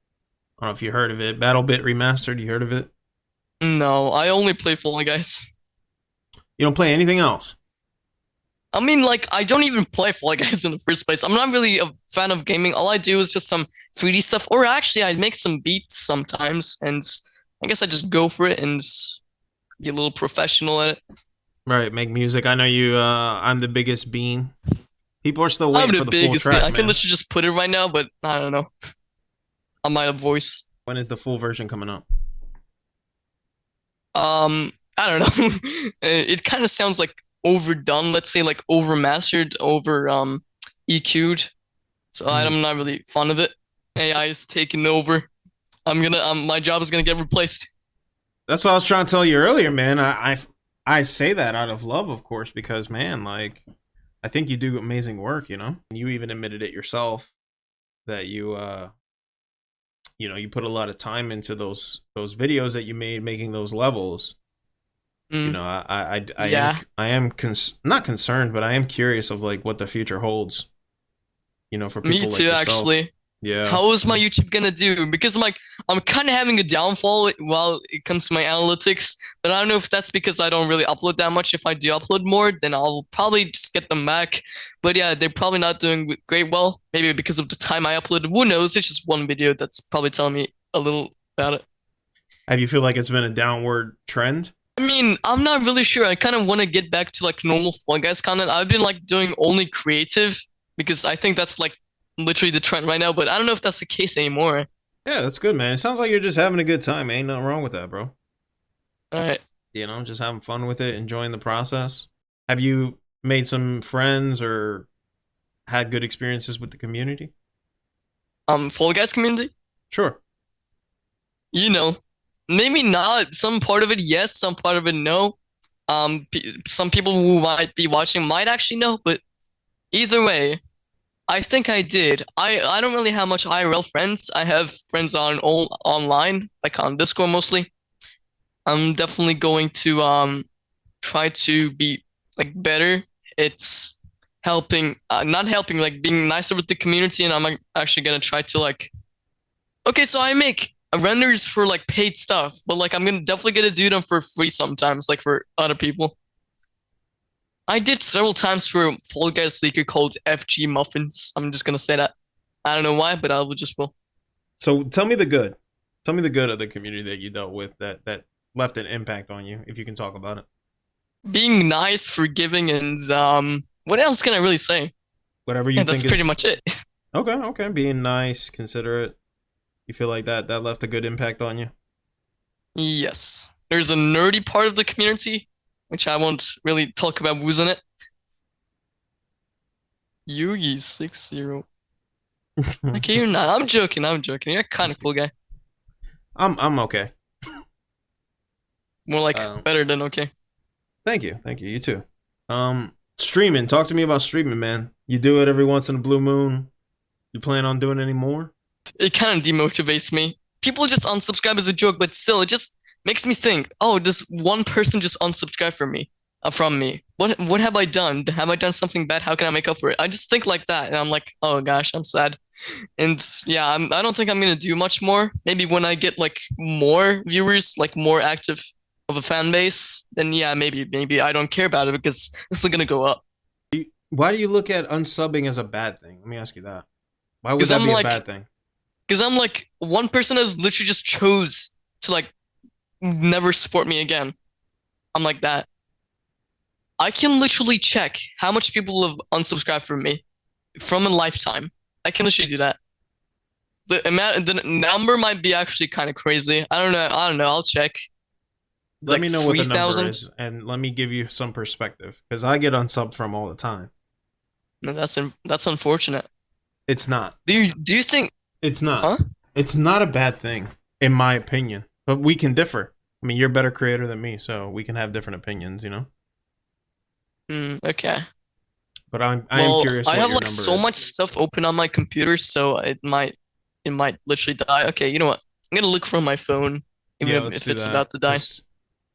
[SPEAKER 1] I don't know if you heard of it, BattleBit Remastered. You heard of it?
[SPEAKER 2] No, I only play Fall Guys.
[SPEAKER 1] You don't play anything else?
[SPEAKER 2] I mean, like, I don't even play Fall Guys in the first place. I'm not really a fan of gaming. All I do is just some 3D stuff, or actually, I make some beats sometimes, and I guess I just go for it and be a little professional at it.
[SPEAKER 1] Right, make music. I know you. I'm the biggest bean. People are still waiting
[SPEAKER 2] I'm
[SPEAKER 1] for
[SPEAKER 2] the
[SPEAKER 1] the full
[SPEAKER 2] biggest
[SPEAKER 1] track,
[SPEAKER 2] fan. I can
[SPEAKER 1] man.
[SPEAKER 2] literally just put it right now, but I don't know. I might have voice.
[SPEAKER 1] When is the full version coming up?
[SPEAKER 2] I don't know. It kind of sounds like overdone. Let's say like overmastered, over EQ'd. So I'm not really fond of it. AI is taking over. My job is gonna get replaced.
[SPEAKER 1] That's what I was trying to tell you earlier, man. I say that out of love, of course, because man, like, I think you do amazing work. You know, you even admitted it yourself that you put a lot of time into those videos that you made making those levels. You know,
[SPEAKER 2] Yeah.
[SPEAKER 1] I am not concerned, but I am curious of like what the future holds. You know, for people
[SPEAKER 2] Me
[SPEAKER 1] like
[SPEAKER 2] too,
[SPEAKER 1] yourself.
[SPEAKER 2] actually.
[SPEAKER 1] Yeah.
[SPEAKER 2] How is my YouTube gonna do? Because I'm kind of having a downfall while it comes to my analytics, but I don't know if that's because I don't really upload that much. If I do upload more, then I'll probably just get them back. But yeah, they're probably not doing great well. Maybe because of the time I uploaded. Who knows? It's just one video that's probably telling me a little about it.
[SPEAKER 1] Have you feel like it's been a downward trend?
[SPEAKER 2] I mean, I'm not really sure. I kind of want to get back to like normal Fall Guys content. I've been like doing only creative because I think that's like literally the trend right now, but I don't know if that's the case anymore.
[SPEAKER 1] Yeah, that's good, man. It sounds like you're just having a good time. Ain't nothing wrong with that, bro.
[SPEAKER 2] All right.
[SPEAKER 1] You know, just having fun with it, enjoying the process. Have you made some friends or had good experiences with the community?
[SPEAKER 2] Fall Guys community?
[SPEAKER 1] Sure.
[SPEAKER 2] You know, maybe not. Some part of it, yes. Some part of it, no. Some people who might be watching might actually know, but either way, I think I did. I don't really have much IRL friends. I have friends online, like on Discord mostly. I'm definitely going to try to be like better. It's helping, not helping, like being nicer with the community, and I'm like, actually gonna try to like. Okay, so I make renders for like paid stuff, but like I'm gonna definitely gonna do them for free sometimes, like for other people. I did several times for Fall Guys leaker called FG Muffins. I'm just gonna say that. I don't know why, but I will just will.
[SPEAKER 1] So tell me the good. Tell me the good of the community that you dealt with that left an impact on you, if you can talk about it.
[SPEAKER 2] Being nice, forgiving, and what else can I really say?
[SPEAKER 1] Whatever you
[SPEAKER 2] Yeah,
[SPEAKER 1] think
[SPEAKER 2] that's
[SPEAKER 1] is
[SPEAKER 2] pretty much it.
[SPEAKER 1] okay. Okay, being nice, considerate. You feel like that left a good impact on you?
[SPEAKER 2] Yes. There's a nerdy part of the community, which I won't really talk about who's in it. Yugi 60. Okay, you're not. I'm joking. I'm joking. You're a kind of cool guy.
[SPEAKER 1] I'm okay.
[SPEAKER 2] More like better than okay.
[SPEAKER 1] Thank you. You too. Streaming. Talk to me about streaming, man. You do it every once in a blue moon. You plan on doing any more?
[SPEAKER 2] It kind of demotivates me. People just unsubscribe as a joke, but still, it just makes me think, oh, this one person just unsubscribed from me. What have I done? Have I done something bad? How can I make up for it? I just think like that, and I'm like, oh gosh, I'm sad. And yeah, I don't think I'm gonna do much more. Maybe when I get like more viewers, like more active of a fan base, then yeah, maybe I don't care about it because it's gonna go up.
[SPEAKER 1] Why do you look at unsubbing as a bad thing? Let me ask you that. Why would
[SPEAKER 2] 'Cause
[SPEAKER 1] that
[SPEAKER 2] I'm
[SPEAKER 1] be a
[SPEAKER 2] like-
[SPEAKER 1] bad thing?
[SPEAKER 2] Because I'm like, one person has literally just chose to like never support me again. I'm like that. I can literally check how much people have unsubscribed from me from a lifetime. I can literally do that. The number might be actually kind of crazy. I don't know. I don't know. I'll check.
[SPEAKER 1] Let
[SPEAKER 2] Like
[SPEAKER 1] me know what the number
[SPEAKER 2] 3,000.
[SPEAKER 1] is, and let me give you some perspective because I get unsubbed from all the time.
[SPEAKER 2] No, that's unfortunate.
[SPEAKER 1] It's not.
[SPEAKER 2] Do you think?
[SPEAKER 1] It's not.
[SPEAKER 2] Huh?
[SPEAKER 1] It's not a bad thing, in my opinion. But we can differ. I mean, you're a better creator than me, so we can have different opinions, you know.
[SPEAKER 2] Okay.
[SPEAKER 1] But I am
[SPEAKER 2] Well,
[SPEAKER 1] curious
[SPEAKER 2] I
[SPEAKER 1] what
[SPEAKER 2] have
[SPEAKER 1] your
[SPEAKER 2] like
[SPEAKER 1] number
[SPEAKER 2] so
[SPEAKER 1] is.
[SPEAKER 2] much stuff open on my computer, so it might literally die. Okay, you know what? I'm gonna look from my phone, even
[SPEAKER 1] Yeah,
[SPEAKER 2] if,
[SPEAKER 1] let's
[SPEAKER 2] if
[SPEAKER 1] do
[SPEAKER 2] it's
[SPEAKER 1] that
[SPEAKER 2] about to die.
[SPEAKER 1] because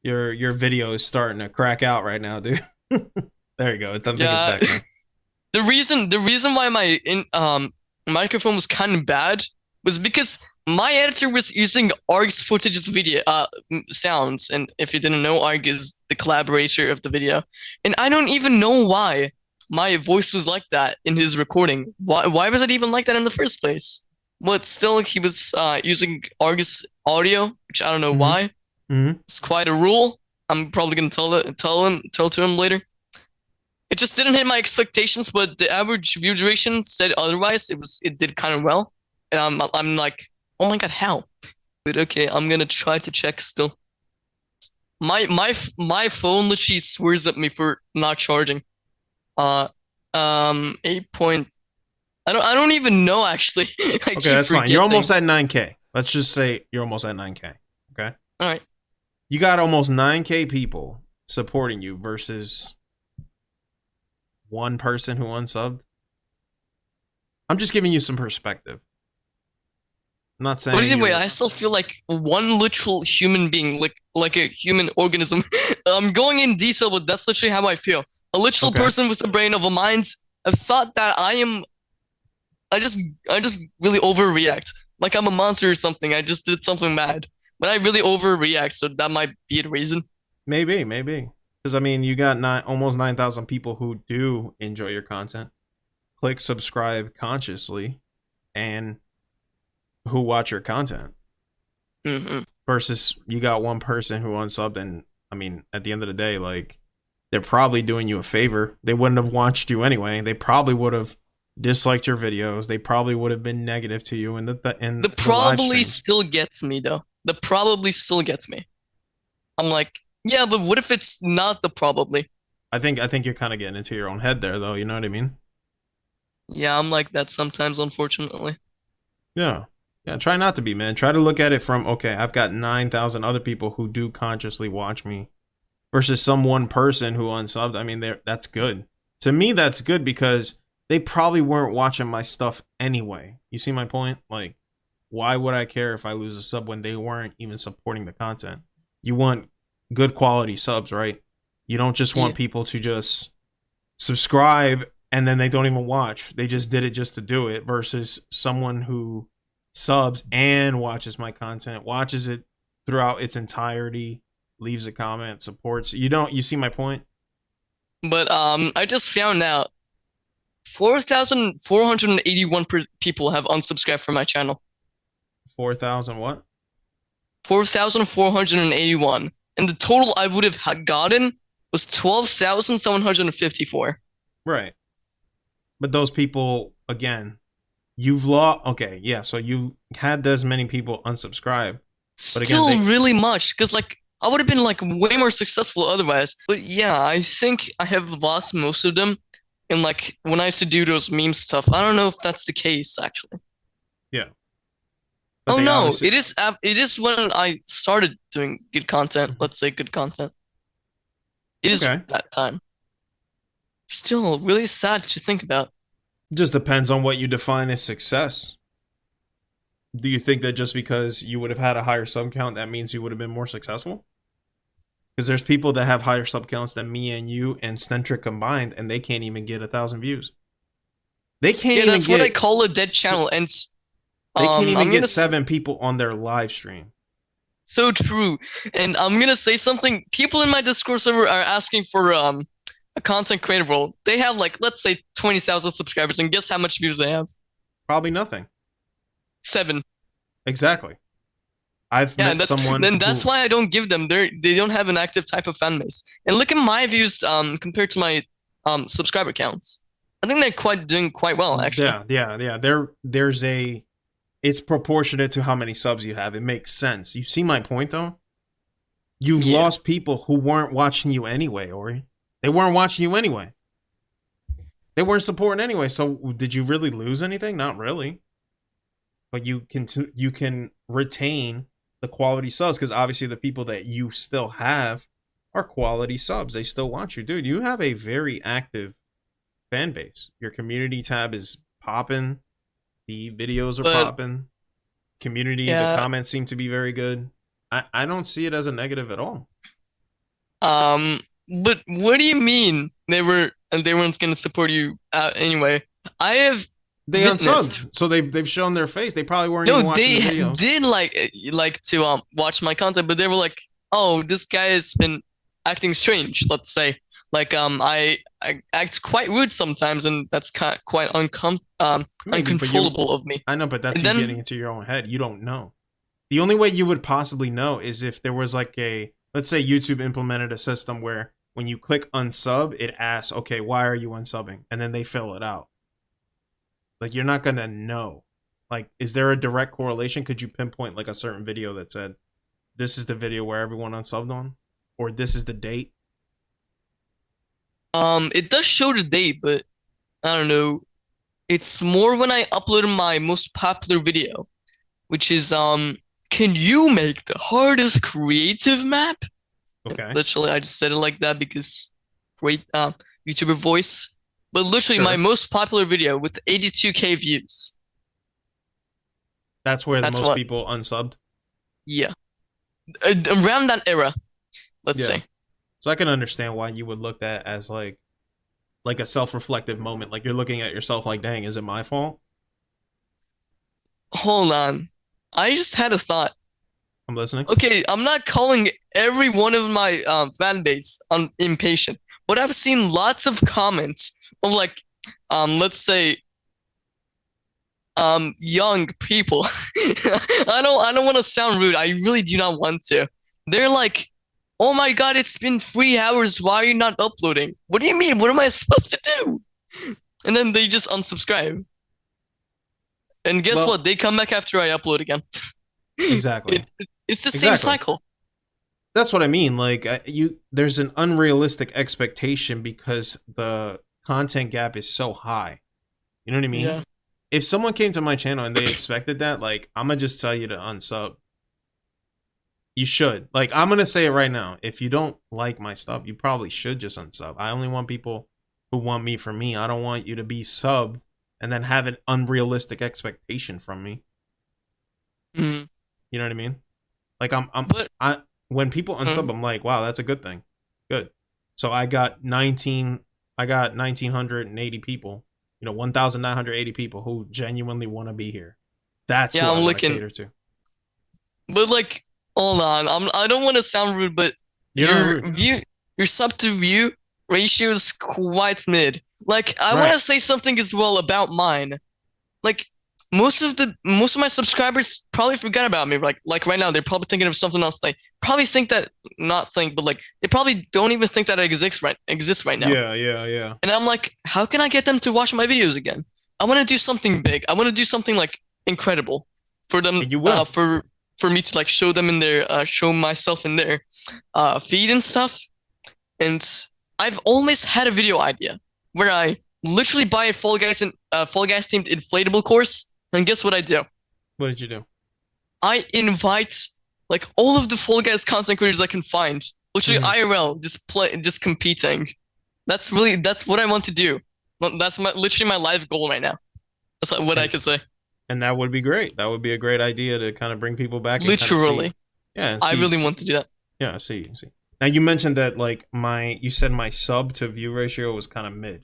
[SPEAKER 1] your video is starting to crack out right now, dude. There you go. I think it's
[SPEAKER 2] Yeah,
[SPEAKER 1] back now.
[SPEAKER 2] the reason why my microphone was kind of bad was because my editor was using Arg's footage's video sounds, and if you didn't know, Arg is the collaborator of the video, and I don't even know why my voice was like that in his recording. Why was it even like that in the first place? But still, he was using Arg's audio, which I don't know
[SPEAKER 1] Mm-hmm.
[SPEAKER 2] why.
[SPEAKER 1] Mm-hmm.
[SPEAKER 2] It's quite a rule. I'm probably gonna tell to him later. It just didn't hit my expectations, but the average view duration said otherwise. It did kind of well, and I'm like, oh my god, how? But okay, I'm gonna try to check still. My phone literally swears at me for not charging. Uh, 8 point. I don't even know actually. I
[SPEAKER 1] Okay,
[SPEAKER 2] keep
[SPEAKER 1] that's fine. You're
[SPEAKER 2] forgetting.
[SPEAKER 1] almost at 9K. Let's just say you're almost at 9K. Okay.
[SPEAKER 2] All right.
[SPEAKER 1] You got almost 9K people supporting you versus one person who unsubbed. I'm just giving you some perspective. I'm not saying
[SPEAKER 2] But either way,
[SPEAKER 1] you're
[SPEAKER 2] I still feel like one literal human being, like a human organism. I'm going in detail, but that's literally how I feel. A literal
[SPEAKER 1] okay.
[SPEAKER 2] person with the brain of a mind. I've thought that I am. I just really overreact. Like I'm a monster or something. I just did something bad, but I really overreact. So that might be the reason.
[SPEAKER 1] Maybe, maybe. Because I mean, you got almost 9,000 people who do enjoy your content, click subscribe consciously, and who watch your content.
[SPEAKER 2] Mm-hmm.
[SPEAKER 1] Versus you got one person who unsubbed, and I mean, at the end of the day, like they're probably doing you a favor. They wouldn't have watched you anyway. They probably would have disliked your videos. They probably would have been negative to you in
[SPEAKER 2] The
[SPEAKER 1] the live
[SPEAKER 2] probably
[SPEAKER 1] streams.
[SPEAKER 2] still gets me though. The probably still gets me. I'm like, yeah, but what if it's not the probably?
[SPEAKER 1] I think you're kind of getting into your own head there, though. You know what I mean?
[SPEAKER 2] Yeah, I'm like that sometimes, unfortunately.
[SPEAKER 1] Yeah. Yeah, try not to be, man. Try to look at it from, okay, I've got 9,000 other people who do consciously watch me versus some one person who unsubbed. I mean, that's good. To me, that's good because they probably weren't watching my stuff anyway. You see my point? Like, why would I care if I lose a sub when they weren't even supporting the content? You want good quality subs, right? You don't just
[SPEAKER 2] Yeah.
[SPEAKER 1] want people to just subscribe and then they don't even watch. They just did it just to do it versus someone who subs and watches my content, watches it throughout its entirety, leaves a comment, supports. You see my point?
[SPEAKER 2] But I just found out 4,481 people have unsubscribed from my channel.
[SPEAKER 1] 4,000 what?
[SPEAKER 2] 4,481. And the total I would have gotten was 12,754.
[SPEAKER 1] Right. But those people, again, you've lost. Okay, yeah. So you had as many people unsubscribe, but again,
[SPEAKER 2] Still really much, because like I would have been like way more successful otherwise. But yeah, I think I have lost most of them. And like when I used to do those meme stuff, I don't know if that's the case actually.
[SPEAKER 1] yeah. But
[SPEAKER 2] Oh
[SPEAKER 1] they
[SPEAKER 2] no,
[SPEAKER 1] obviously,
[SPEAKER 2] it is when I started doing good content. Let's say good content. It is
[SPEAKER 1] okay.
[SPEAKER 2] that time. Still really sad to think about.
[SPEAKER 1] Just depends on what you define as success. Do you think that just because you would have had a higher sub count, that means you would have been more successful? Because there's people that have higher sub counts than me and you and Stentric combined, and they can't even get 1,000 views. They can't
[SPEAKER 2] Yeah,
[SPEAKER 1] even
[SPEAKER 2] that's what I
[SPEAKER 1] get.
[SPEAKER 2] call a dead channel, and
[SPEAKER 1] They can't even
[SPEAKER 2] I'm
[SPEAKER 1] get
[SPEAKER 2] gonna
[SPEAKER 1] 7 people on their live stream.
[SPEAKER 2] so true, and I'm gonna say something. People in my Discord server are asking for a content creator role. They have like let's say 20,000 subscribers, and guess how much views they have?
[SPEAKER 1] Probably nothing.
[SPEAKER 2] 7.
[SPEAKER 1] Exactly. I've
[SPEAKER 2] Yeah,
[SPEAKER 1] met someone
[SPEAKER 2] that's
[SPEAKER 1] who,
[SPEAKER 2] why I don't give them. They don't have an active type of fan base. And look at my views compared to my subscriber counts. I think they're doing quite well actually.
[SPEAKER 1] yeah. There's a, it's proportionate to how many subs you have. It makes sense. You see my point though? You've
[SPEAKER 2] Yeah.
[SPEAKER 1] lost people who weren't watching you anyway, Ori. They weren't watching you anyway. They weren't supporting anyway. So did you really lose anything? Not really. But you can retain the quality subs because obviously the people that you still have are quality subs. They still want you, dude. You have a very active fan base. Your community tab is popping. The videos are
[SPEAKER 2] But
[SPEAKER 1] popping. Community, the
[SPEAKER 2] yeah,
[SPEAKER 1] comments seem to be very good. I don't see it as a negative at all.
[SPEAKER 2] but what do you mean they weren't going to support you anyway? I have
[SPEAKER 1] They
[SPEAKER 2] witnessed.
[SPEAKER 1] unsubbed, so they've shown their face. They probably weren't
[SPEAKER 2] No,
[SPEAKER 1] even watching
[SPEAKER 2] they
[SPEAKER 1] the videos.
[SPEAKER 2] did like to watch my content, but they were like, "Oh, this guy has been acting strange." Let's say, like I act quite rude sometimes, and that's quite
[SPEAKER 1] Maybe, but
[SPEAKER 2] uncontrollable of me.
[SPEAKER 1] I know, but that's
[SPEAKER 2] And
[SPEAKER 1] you
[SPEAKER 2] then
[SPEAKER 1] getting into your own head. You don't know. The only way you would possibly know is if there was like a, let's say YouTube implemented a system where when you click unsub, it asks, okay, why are you unsubbing? And then they fill it out. Like, you're not going to know. Like, is there a direct correlation? Could you pinpoint like a certain video that said, this is the video where everyone unsubbed on? Or this is the date?
[SPEAKER 2] it does show the date, but I don't know. It's more when I uploaded my most popular video, which is can you make the hardest creative map?
[SPEAKER 1] Okay.
[SPEAKER 2] Literally, I just said it like that because great YouTuber voice. But literally,
[SPEAKER 1] Sure.
[SPEAKER 2] my most popular video with 82K views.
[SPEAKER 1] That's where
[SPEAKER 2] That's
[SPEAKER 1] most
[SPEAKER 2] what.
[SPEAKER 1] people unsubbed.
[SPEAKER 2] Yeah, around that era, let's
[SPEAKER 1] Yeah.
[SPEAKER 2] say.
[SPEAKER 1] So I can understand why you would look at as like a self-reflective moment. Like, you're looking at yourself like, dang, is it my fault?
[SPEAKER 2] Hold on, I just had a thought.
[SPEAKER 1] I'm listening.
[SPEAKER 2] Okay, I'm not calling every one of my fan base impatient, but I've seen lots of comments of like, let's say, young people. I don't want to sound rude. I really do not want to. They're like, "Oh my God, it's been 3 hours. Why are you not uploading? What do you mean? What am I supposed to do?" And then they just unsubscribe. And guess
[SPEAKER 1] Well,
[SPEAKER 2] what? They come back after I upload again.
[SPEAKER 1] exactly.
[SPEAKER 2] It's the same
[SPEAKER 1] Exactly.
[SPEAKER 2] cycle.
[SPEAKER 1] That's what I mean. Like, there's an unrealistic expectation because the content gap is so high. You know what I mean?
[SPEAKER 2] Yeah.
[SPEAKER 1] If someone came to my channel and they expected that, like, I'm gonna just tell you to unsub. You should. Like, I'm gonna say it right now. If you don't like my stuff, you probably should just unsub. I only want people who want me for me. I don't want you to be subbed and then have an unrealistic expectation from me.
[SPEAKER 2] Mm-hmm.
[SPEAKER 1] You know what I mean? Like,
[SPEAKER 2] But
[SPEAKER 1] when people unsub, I'm like, wow, that's a good thing. Good. So I got 1,980 people, 1,980 people who genuinely want to be here. That's
[SPEAKER 2] yeah,
[SPEAKER 1] who
[SPEAKER 2] I'm
[SPEAKER 1] I want to
[SPEAKER 2] looking.
[SPEAKER 1] cater to.
[SPEAKER 2] But like, hold on. I don't want to sound rude, but
[SPEAKER 1] You're not
[SPEAKER 2] your
[SPEAKER 1] rude.
[SPEAKER 2] your sub to view ratio is quite mid. Like, I want to say something as well about mine. Like, most of my subscribers probably forgot about me. Like right now, they're probably thinking of something else. They probably think that not think, but like they probably don't even think that I exists right now.
[SPEAKER 1] Yeah.
[SPEAKER 2] And I'm like, how can I get them to watch my videos again? I want to do something big. I want to do something like incredible for them.
[SPEAKER 1] And you will.
[SPEAKER 2] For me to like show them in their show myself in their feed and stuff. And I've always had a video idea where I literally buy a Fall Guys themed inflatable course, and guess what I do?
[SPEAKER 1] What did you do?
[SPEAKER 2] I invite like all of the Fall Guys content creators I can find, literally IRL, just competing. That's what I want to do. That's literally my life goal right now. That's what I could say.
[SPEAKER 1] And that would be great. That would be a great idea to kind of bring people back. And
[SPEAKER 2] Literally.
[SPEAKER 1] Yeah.
[SPEAKER 2] I really want to do that.
[SPEAKER 1] Yeah, I see. Now you mentioned that like you said my sub to view ratio was kind of mid.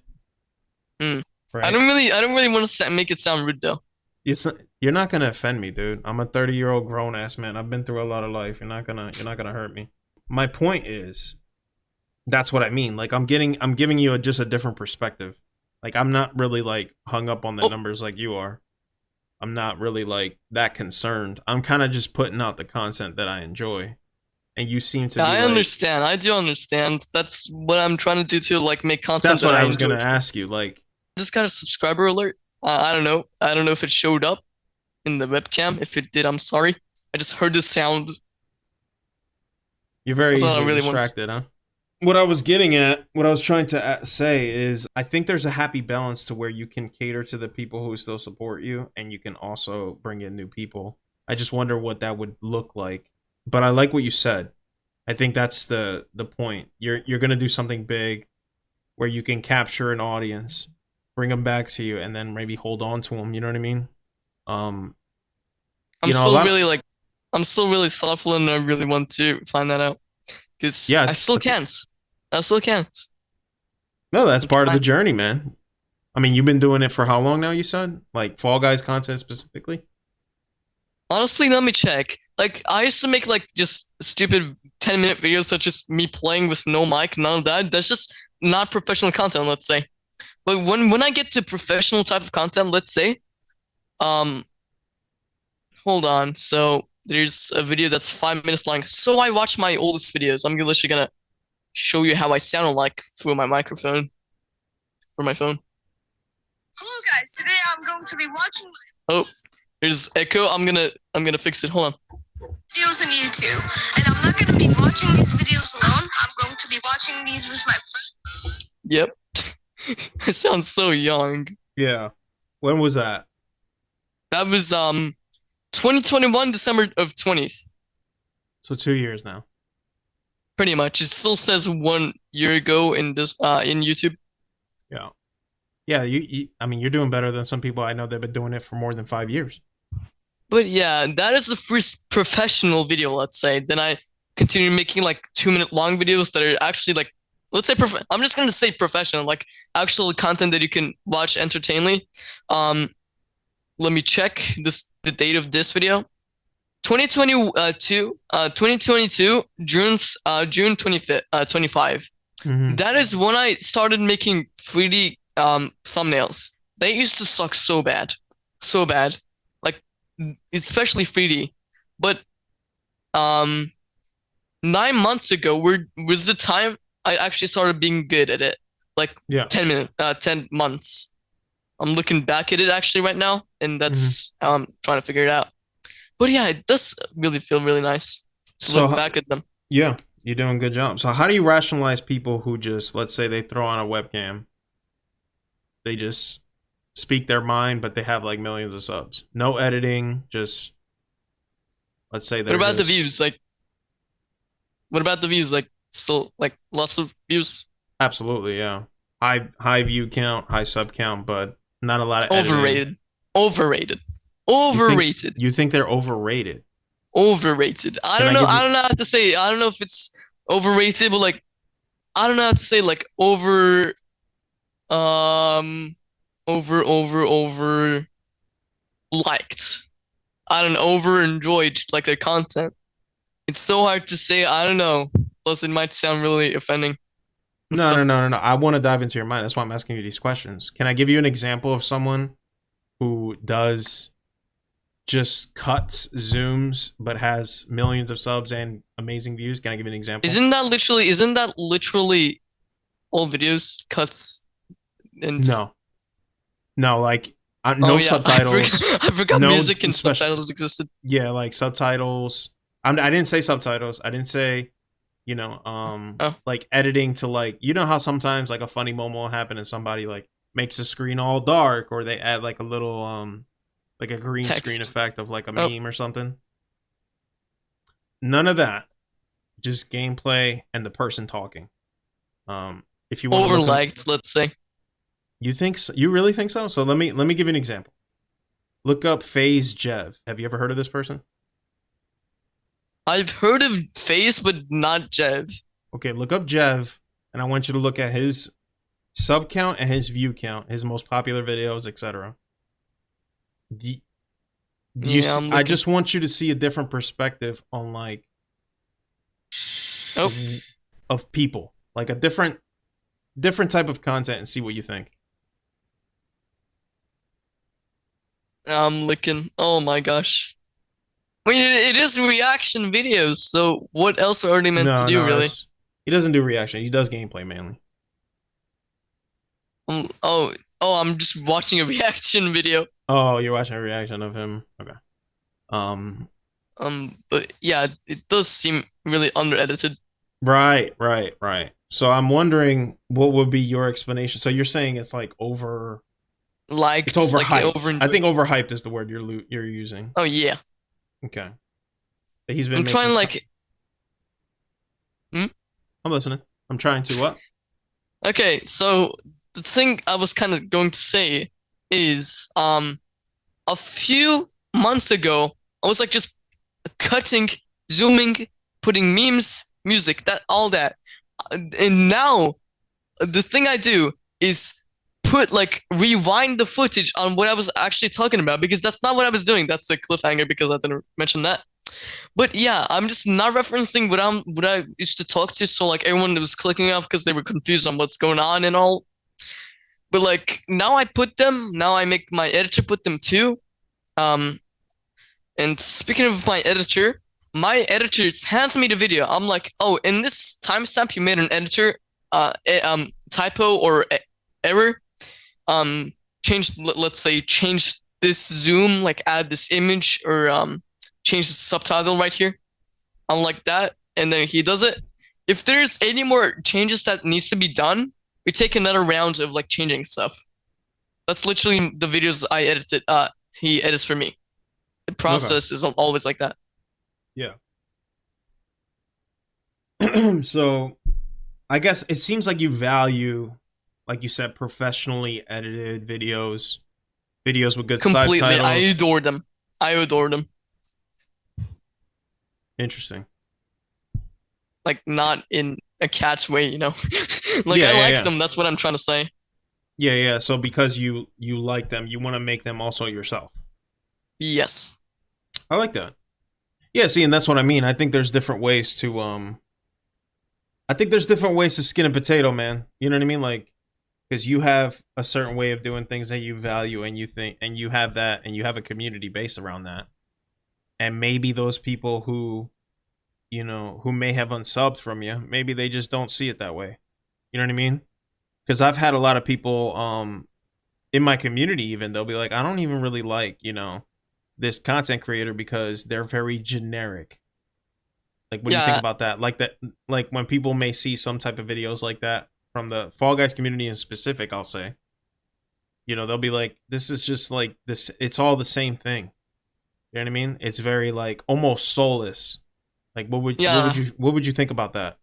[SPEAKER 1] Right?
[SPEAKER 2] I don't really want to make it sound rude though.
[SPEAKER 1] You're not gonna offend me, dude. I'm a 30-year-old grown ass man. I've been through a lot of life. You're not gonna hurt me. My point is, that's what I mean. Like, I'm giving you just a different perspective. Like, I'm not really like hung up on the numbers like you are. I'm not really like that concerned. I'm kind of just putting out the content that I enjoy, and you seem to
[SPEAKER 2] Yeah,
[SPEAKER 1] be
[SPEAKER 2] I
[SPEAKER 1] like,
[SPEAKER 2] understand. I do understand. That's what I'm trying to do to like make content
[SPEAKER 1] that's
[SPEAKER 2] that
[SPEAKER 1] what
[SPEAKER 2] I
[SPEAKER 1] I was
[SPEAKER 2] enjoy.
[SPEAKER 1] gonna ask you. Like,
[SPEAKER 2] Just got a subscriber alert. I don't know. I don't know if it showed up in the webcam. If it did, I'm sorry. I just heard the sound.
[SPEAKER 1] you're very
[SPEAKER 2] That's all I
[SPEAKER 1] easily
[SPEAKER 2] really want.
[SPEAKER 1] distracted, huh? What I was getting at, what I was trying to say is, I think there's a happy balance to where you can cater to the people who still support you, and you can also bring in new people. I just wonder what that would look like. But I like what you said. I think that's the point. You're gonna do something big, where you can capture an audience, bring them back to you, and then maybe hold on to them. You know what I mean? Um,
[SPEAKER 2] I'm
[SPEAKER 1] a
[SPEAKER 2] still
[SPEAKER 1] lot.
[SPEAKER 2] really like, I'm still really thoughtful, and I really want to find that out because
[SPEAKER 1] Yeah,
[SPEAKER 2] I still
[SPEAKER 1] I think
[SPEAKER 2] can't. I still can't.
[SPEAKER 1] no, that's
[SPEAKER 2] I'm
[SPEAKER 1] part of the
[SPEAKER 2] trying.
[SPEAKER 1] journey, man. I mean, you've been doing it for how long now? You said like Fall Guys content specifically.
[SPEAKER 2] Honestly, let me check. Like, I used to make like just stupid 10-minute videos, such as me playing with no mic, none of that. That's just not professional content, let's say. But when I get to professional type of content, let's say, um, hold on. So there's a video that's 5 minutes long. So I watch my oldest videos. I'm literally gonna show you how I sound like through my microphone for my phone. Hello guys, today I'm going to be watching. Oh, there's echo. I'm gonna fix it. Hold on. Videos on YouTube, and I'm not gonna be watching these videos alone. I'm going to be watching these with my friend. Yep. I sound so young.
[SPEAKER 1] Yeah. When was that?
[SPEAKER 2] That was 2021 December of 20th.
[SPEAKER 1] So 2 years now.
[SPEAKER 2] Pretty much. It still says 1 year ago in this in YouTube.
[SPEAKER 1] Yeah. Yeah, I mean, you're doing better than some people I know that've been doing it for more than 5 years.
[SPEAKER 2] But yeah, that is the first professional video, let's say. Then I continue making like 2 minute long videos that are actually like, let's say, I'm just gonna say professional, like actual content that you can watch entertainingly. Let me check the date of this video. 2022, June 25th, 25.
[SPEAKER 1] Mm-hmm.
[SPEAKER 2] That is when I started making 3D thumbnails. They used to suck so bad, so bad, like especially 3D. But 9 months ago was the time I actually started being good at it. Like
[SPEAKER 1] Yeah.
[SPEAKER 2] 10 months. I'm looking back at it actually right now, and that's how I'm trying to figure it out. But yeah, it does really feel really nice to look back at them.
[SPEAKER 1] Yeah, you're doing a good job. So how do you rationalize people who just, let's say they throw on a webcam, they just speak their mind, but they have like millions of subs, no editing, just let's say they're
[SPEAKER 2] What about the
[SPEAKER 1] just,
[SPEAKER 2] views? Like, what about the views? Like, still like lots of views.
[SPEAKER 1] absolutely, yeah, high view count, high sub count, but not a lot of editing.
[SPEAKER 2] Overrated. Overrated. Overrated.
[SPEAKER 1] You think they're overrated?
[SPEAKER 2] Overrated. I don't know. I don't know how to say. I don't know if it's overrated, but like, I don't know how to say like over liked. I don't know, over enjoyed like their content. It's so hard to say. I don't know. Plus, it might sound really offending.
[SPEAKER 1] No. I want to dive into your mind. That's why I'm asking you these questions. Can I give you an example of someone who does just cuts, zooms, but has millions of subs and amazing views? Can I give you an example?
[SPEAKER 2] Isn't that literally all videos cuts and
[SPEAKER 1] no, like no subtitles.
[SPEAKER 2] I forgot
[SPEAKER 1] no
[SPEAKER 2] music and subtitles existed.
[SPEAKER 1] Yeah, like subtitles. I didn't say subtitles. I didn't say, like editing to, like, you know how sometimes like a funny moment will happen and somebody like makes the screen all dark, or they add like a little like a green screen effect of like a meme or something. None of that. Just gameplay and the person talking. If you want
[SPEAKER 2] overliked, let's say.
[SPEAKER 1] You think so? You really think so? So let me give you an example. Look up FaZe Jev. Have you ever heard of this person?
[SPEAKER 2] I've heard of FaZe, but not Jev.
[SPEAKER 1] Okay, look up Jev, and I want you to look at his sub count and his view count, his most popular videos, etc. I just want you to see a different perspective on like of people, like a different type of content, and see what you think.
[SPEAKER 2] I'm looking. Oh my gosh. I mean, it is reaction videos, so what else are they meant to
[SPEAKER 1] No,
[SPEAKER 2] do,
[SPEAKER 1] no,
[SPEAKER 2] really?
[SPEAKER 1] it's he doesn't do reaction. He does gameplay mainly.
[SPEAKER 2] Oh, oh, I'm just watching a reaction video.
[SPEAKER 1] Oh, you're watching a reaction of him. Okay. Um.
[SPEAKER 2] But yeah, it does seem really under-edited.
[SPEAKER 1] Right, right, right. So I'm wondering what would be your explanation. So you're saying it's like it's
[SPEAKER 2] Liked, like
[SPEAKER 1] overhyped. I
[SPEAKER 2] over-enjoyed.
[SPEAKER 1] think overhyped is the word you're using.
[SPEAKER 2] Oh yeah.
[SPEAKER 1] Okay. But he's been
[SPEAKER 2] I'm trying
[SPEAKER 1] making.
[SPEAKER 2] like, hmm?
[SPEAKER 1] I'm listening. I'm trying to what?
[SPEAKER 2] Okay, so the thing I was kind of going to say is, a few months ago, I was like just cutting, zooming, putting memes, music, that all that. And now the thing I do is put like rewind the footage on what I was actually talking about because that's not what I was doing. That's a cliffhanger because I didn't mention that. But yeah, I'm just not referencing what I used to talk to, so like everyone was clicking off because they were confused on what's going on and all. But like now I put them, now I make my editor put them too. Um, and speaking of my editor hands me the video. I'm like, oh, in this timestamp you made an editor typo or error. Change, let's say change this zoom, like add this image or change the subtitle right here. I'm like that, and then he does it. If there's any more changes that needs to be done, we take another round of like changing stuff. That's literally the videos I edited. He edits for me. The
[SPEAKER 1] Okay.
[SPEAKER 2] process is always like that.
[SPEAKER 1] Yeah. So I guess it seems like you value, like you said, professionally edited videos with good
[SPEAKER 2] Completely, I
[SPEAKER 1] subtitles.
[SPEAKER 2] adore them. I adore them.
[SPEAKER 1] Interesting.
[SPEAKER 2] Like not in a cat's way, you know. Like
[SPEAKER 1] Yeah,
[SPEAKER 2] I
[SPEAKER 1] yeah,
[SPEAKER 2] like
[SPEAKER 1] yeah.
[SPEAKER 2] them. That's what I'm trying to say.
[SPEAKER 1] Yeah, yeah. So because you like them, you want to make them also yourself.
[SPEAKER 2] Yes.
[SPEAKER 1] I like that. Yeah, see, and that's what I mean. I think there's different ways to I think there's different ways to skin a potato, man. You know what I mean? Like because you have a certain way of doing things that you value and you think and you have that and you have a community based around that. And maybe those people who, who may have unsubbed from you, maybe they just don't see it that way. You know what I mean? Because I've had a lot of people in my community even they'll be like, I don't even really like, this content creator because they're very generic. Like, what do you think
[SPEAKER 2] Yeah.
[SPEAKER 1] about that? Like that, like when people may see some type of videos like that from the Fall Guys community in specific, I'll say, they'll be like, this is just like this. It's all the same thing. You know what I mean? It's very like almost soulless. Like,
[SPEAKER 2] Yeah.
[SPEAKER 1] what would you think about that?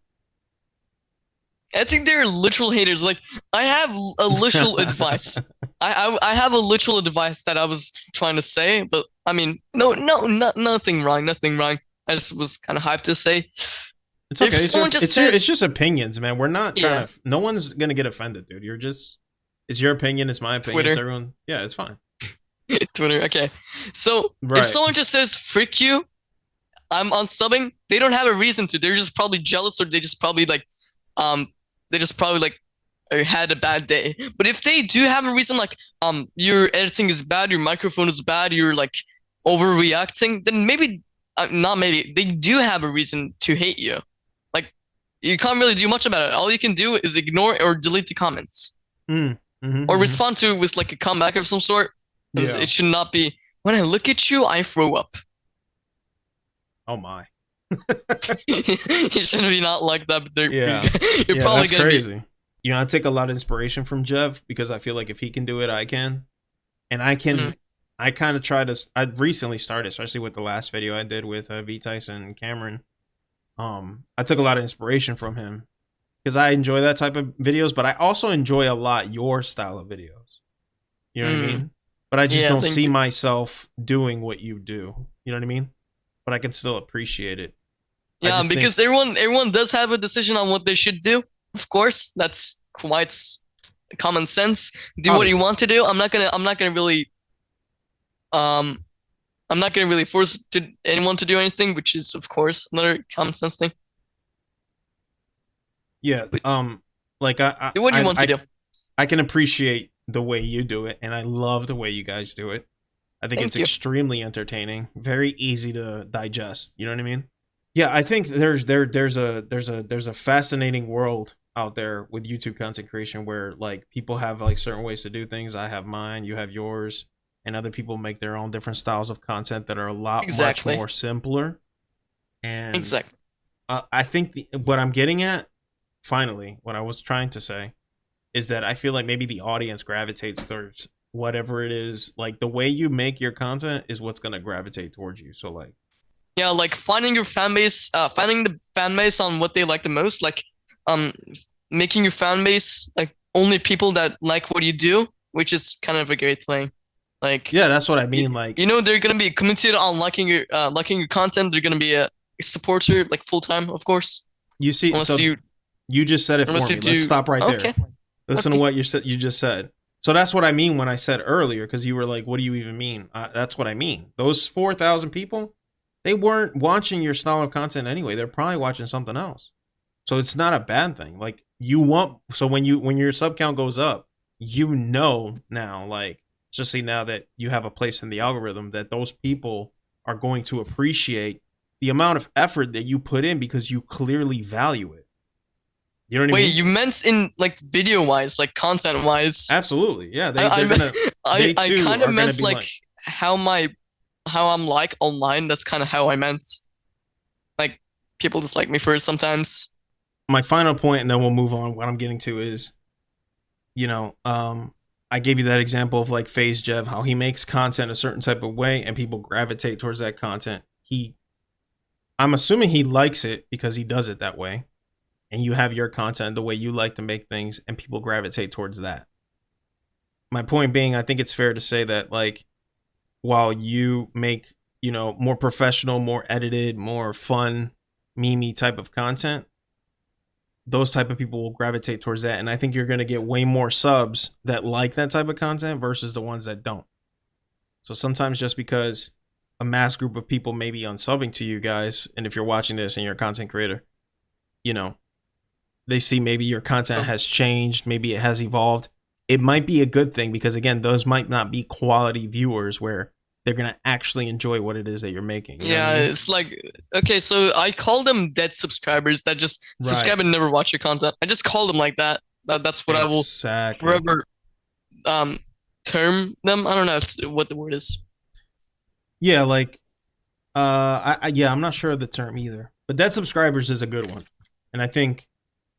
[SPEAKER 2] I think they're literal haters. Like I have a literal advice. I have a literal advice that I was trying to say, but I mean, nothing wrong, nothing wrong. I just was kind of hyped to say.
[SPEAKER 1] It's
[SPEAKER 2] If
[SPEAKER 1] okay.
[SPEAKER 2] someone just
[SPEAKER 1] It's
[SPEAKER 2] says,
[SPEAKER 1] just opinions, man. We're not trying
[SPEAKER 2] yeah,
[SPEAKER 1] to. No one's gonna get offended, dude. You're just. It's your opinion. It's my opinion. It's
[SPEAKER 2] Twitter,
[SPEAKER 1] everyone. Yeah, it's fine.
[SPEAKER 2] Twitter, okay. So if
[SPEAKER 1] Right.
[SPEAKER 2] someone just says "frick you," I'm unsubbing. They don't have a reason to. They're just probably jealous, or um, they just probably like had a bad day. But if they do have a reason, like your editing is bad, your microphone is bad, you're like overreacting, then maybe not maybe they do have a reason to hate you. Like you can't really do much about it. All you can do is ignore or delete the comments
[SPEAKER 1] Mm.
[SPEAKER 2] or
[SPEAKER 1] Mm-hmm.
[SPEAKER 2] respond to it with like a comeback of some sort.
[SPEAKER 1] Yeah.
[SPEAKER 2] It should not be when I look at you, I throw up.
[SPEAKER 1] Oh my.
[SPEAKER 2] You shouldn't be not like that, but
[SPEAKER 1] Yeah.
[SPEAKER 2] you're
[SPEAKER 1] Yeah.
[SPEAKER 2] probably
[SPEAKER 1] That's
[SPEAKER 2] gonna be.
[SPEAKER 1] crazy. I take a lot of inspiration from Jeff because I feel like if he can do it, I can. And I
[SPEAKER 2] Mm,
[SPEAKER 1] can. I kind of try to. I recently started, especially with the last video I did with V Tyson and Cameron. I took a lot of inspiration from him because I enjoy that type of videos, but I also enjoy a lot your style of videos. You know what I
[SPEAKER 2] mm,
[SPEAKER 1] mean? But I just
[SPEAKER 2] yeah,
[SPEAKER 1] don't
[SPEAKER 2] thank
[SPEAKER 1] see
[SPEAKER 2] you.
[SPEAKER 1] myself doing what you do. You know what I mean? But I can still appreciate it. I
[SPEAKER 2] Yeah,
[SPEAKER 1] just think
[SPEAKER 2] because everyone does have a decision on what they should do. Of course, that's quite common sense. Do what you
[SPEAKER 1] obviously,
[SPEAKER 2] want to do. Um I'm not gonna really force anyone to do anything, which is of course another common sense thing.
[SPEAKER 1] yeah.
[SPEAKER 2] But
[SPEAKER 1] Like
[SPEAKER 2] do what you want to do.
[SPEAKER 1] I can appreciate the way you do it, and I love the way you guys do it. I think it's
[SPEAKER 2] Thank you.
[SPEAKER 1] extremely entertaining, very easy to digest. You know what I mean? Yeah, I think there's a fascinating world out there with YouTube content creation where like people have like certain ways to do things. I have mine, you have yours, and other people make their own different styles of content that are a lot much
[SPEAKER 2] Exactly.
[SPEAKER 1] more simpler. And
[SPEAKER 2] Exactly.
[SPEAKER 1] I think what I'm getting at, finally, what I was trying to say, is that I feel like maybe the audience gravitates towards whatever it is. Like the way you make your content is what's gonna gravitate towards you. So like,
[SPEAKER 2] Yeah, like finding your fan base, finding the fan base on what they like the most, like um making your fan base like only people that like what you do, which is kind of a great thing. Like
[SPEAKER 1] yeah, that's what I
[SPEAKER 2] you,
[SPEAKER 1] mean. Like
[SPEAKER 2] you know they're gonna be committed on liking your content. They're gonna be a supporter like full time, of course.
[SPEAKER 1] you see,
[SPEAKER 2] Unless
[SPEAKER 1] so
[SPEAKER 2] you
[SPEAKER 1] you just said it for
[SPEAKER 2] unless you
[SPEAKER 1] me. Let's
[SPEAKER 2] do
[SPEAKER 1] stop right there.
[SPEAKER 2] okay.
[SPEAKER 1] Listen to
[SPEAKER 2] Okay.
[SPEAKER 1] what you just said. So that's what I mean when I said earlier, because you were like, "What do you even mean?" That's what I mean. Those 4,000 people, they weren't watching your style of content anyway. They're probably watching something else. So it's not a bad thing. Like you want, so when your sub count goes up, you know now, like especially now that you have a place in the algorithm, that those people are going to appreciate the amount of effort that you put in because you clearly value it. You know what I
[SPEAKER 2] Wait,
[SPEAKER 1] mean?
[SPEAKER 2] you meant in like video wise, like content wise.
[SPEAKER 1] Absolutely. Yeah,
[SPEAKER 2] I
[SPEAKER 1] they're
[SPEAKER 2] meant,
[SPEAKER 1] gonna they
[SPEAKER 2] I
[SPEAKER 1] too
[SPEAKER 2] kind of
[SPEAKER 1] are gonna
[SPEAKER 2] meant
[SPEAKER 1] be
[SPEAKER 2] like
[SPEAKER 1] like,
[SPEAKER 2] how my how I'm like online. That's kind of how I meant. Like people dislike me first sometimes.
[SPEAKER 1] my final point, and then we'll move on. What I'm getting to is, I gave you that example of like FaZe Jev, how he makes content a certain type of way and people gravitate towards that content. I'm assuming he likes it because he does it that way. And you have your content the way you like to make things and people gravitate towards that. My point being, I think it's fair to say that like while you make, more professional, more edited, more fun, memey type of content, those type of people will gravitate towards that. And I think you're going to get way more subs that like that type of content versus the ones that don't. So sometimes just because a mass group of people may be unsubbing to you guys, and if you're watching this and you're a content creator, you know, they see maybe your content has changed, maybe it has evolved. It might be a good thing because again, those might not be quality viewers where they're going to actually enjoy what it is that you're making. You know what
[SPEAKER 2] Yeah,
[SPEAKER 1] I mean?
[SPEAKER 2] it's like okay, so I call them dead subscribers that just
[SPEAKER 1] Right.
[SPEAKER 2] subscribe and never watch your content. I just call them like that. That's what I will
[SPEAKER 1] Exactly.
[SPEAKER 2] forever um term them. I don't know what the word is.
[SPEAKER 1] Yeah, like yeah, I'm not sure of the term either. But dead subscribers is a good one. And I think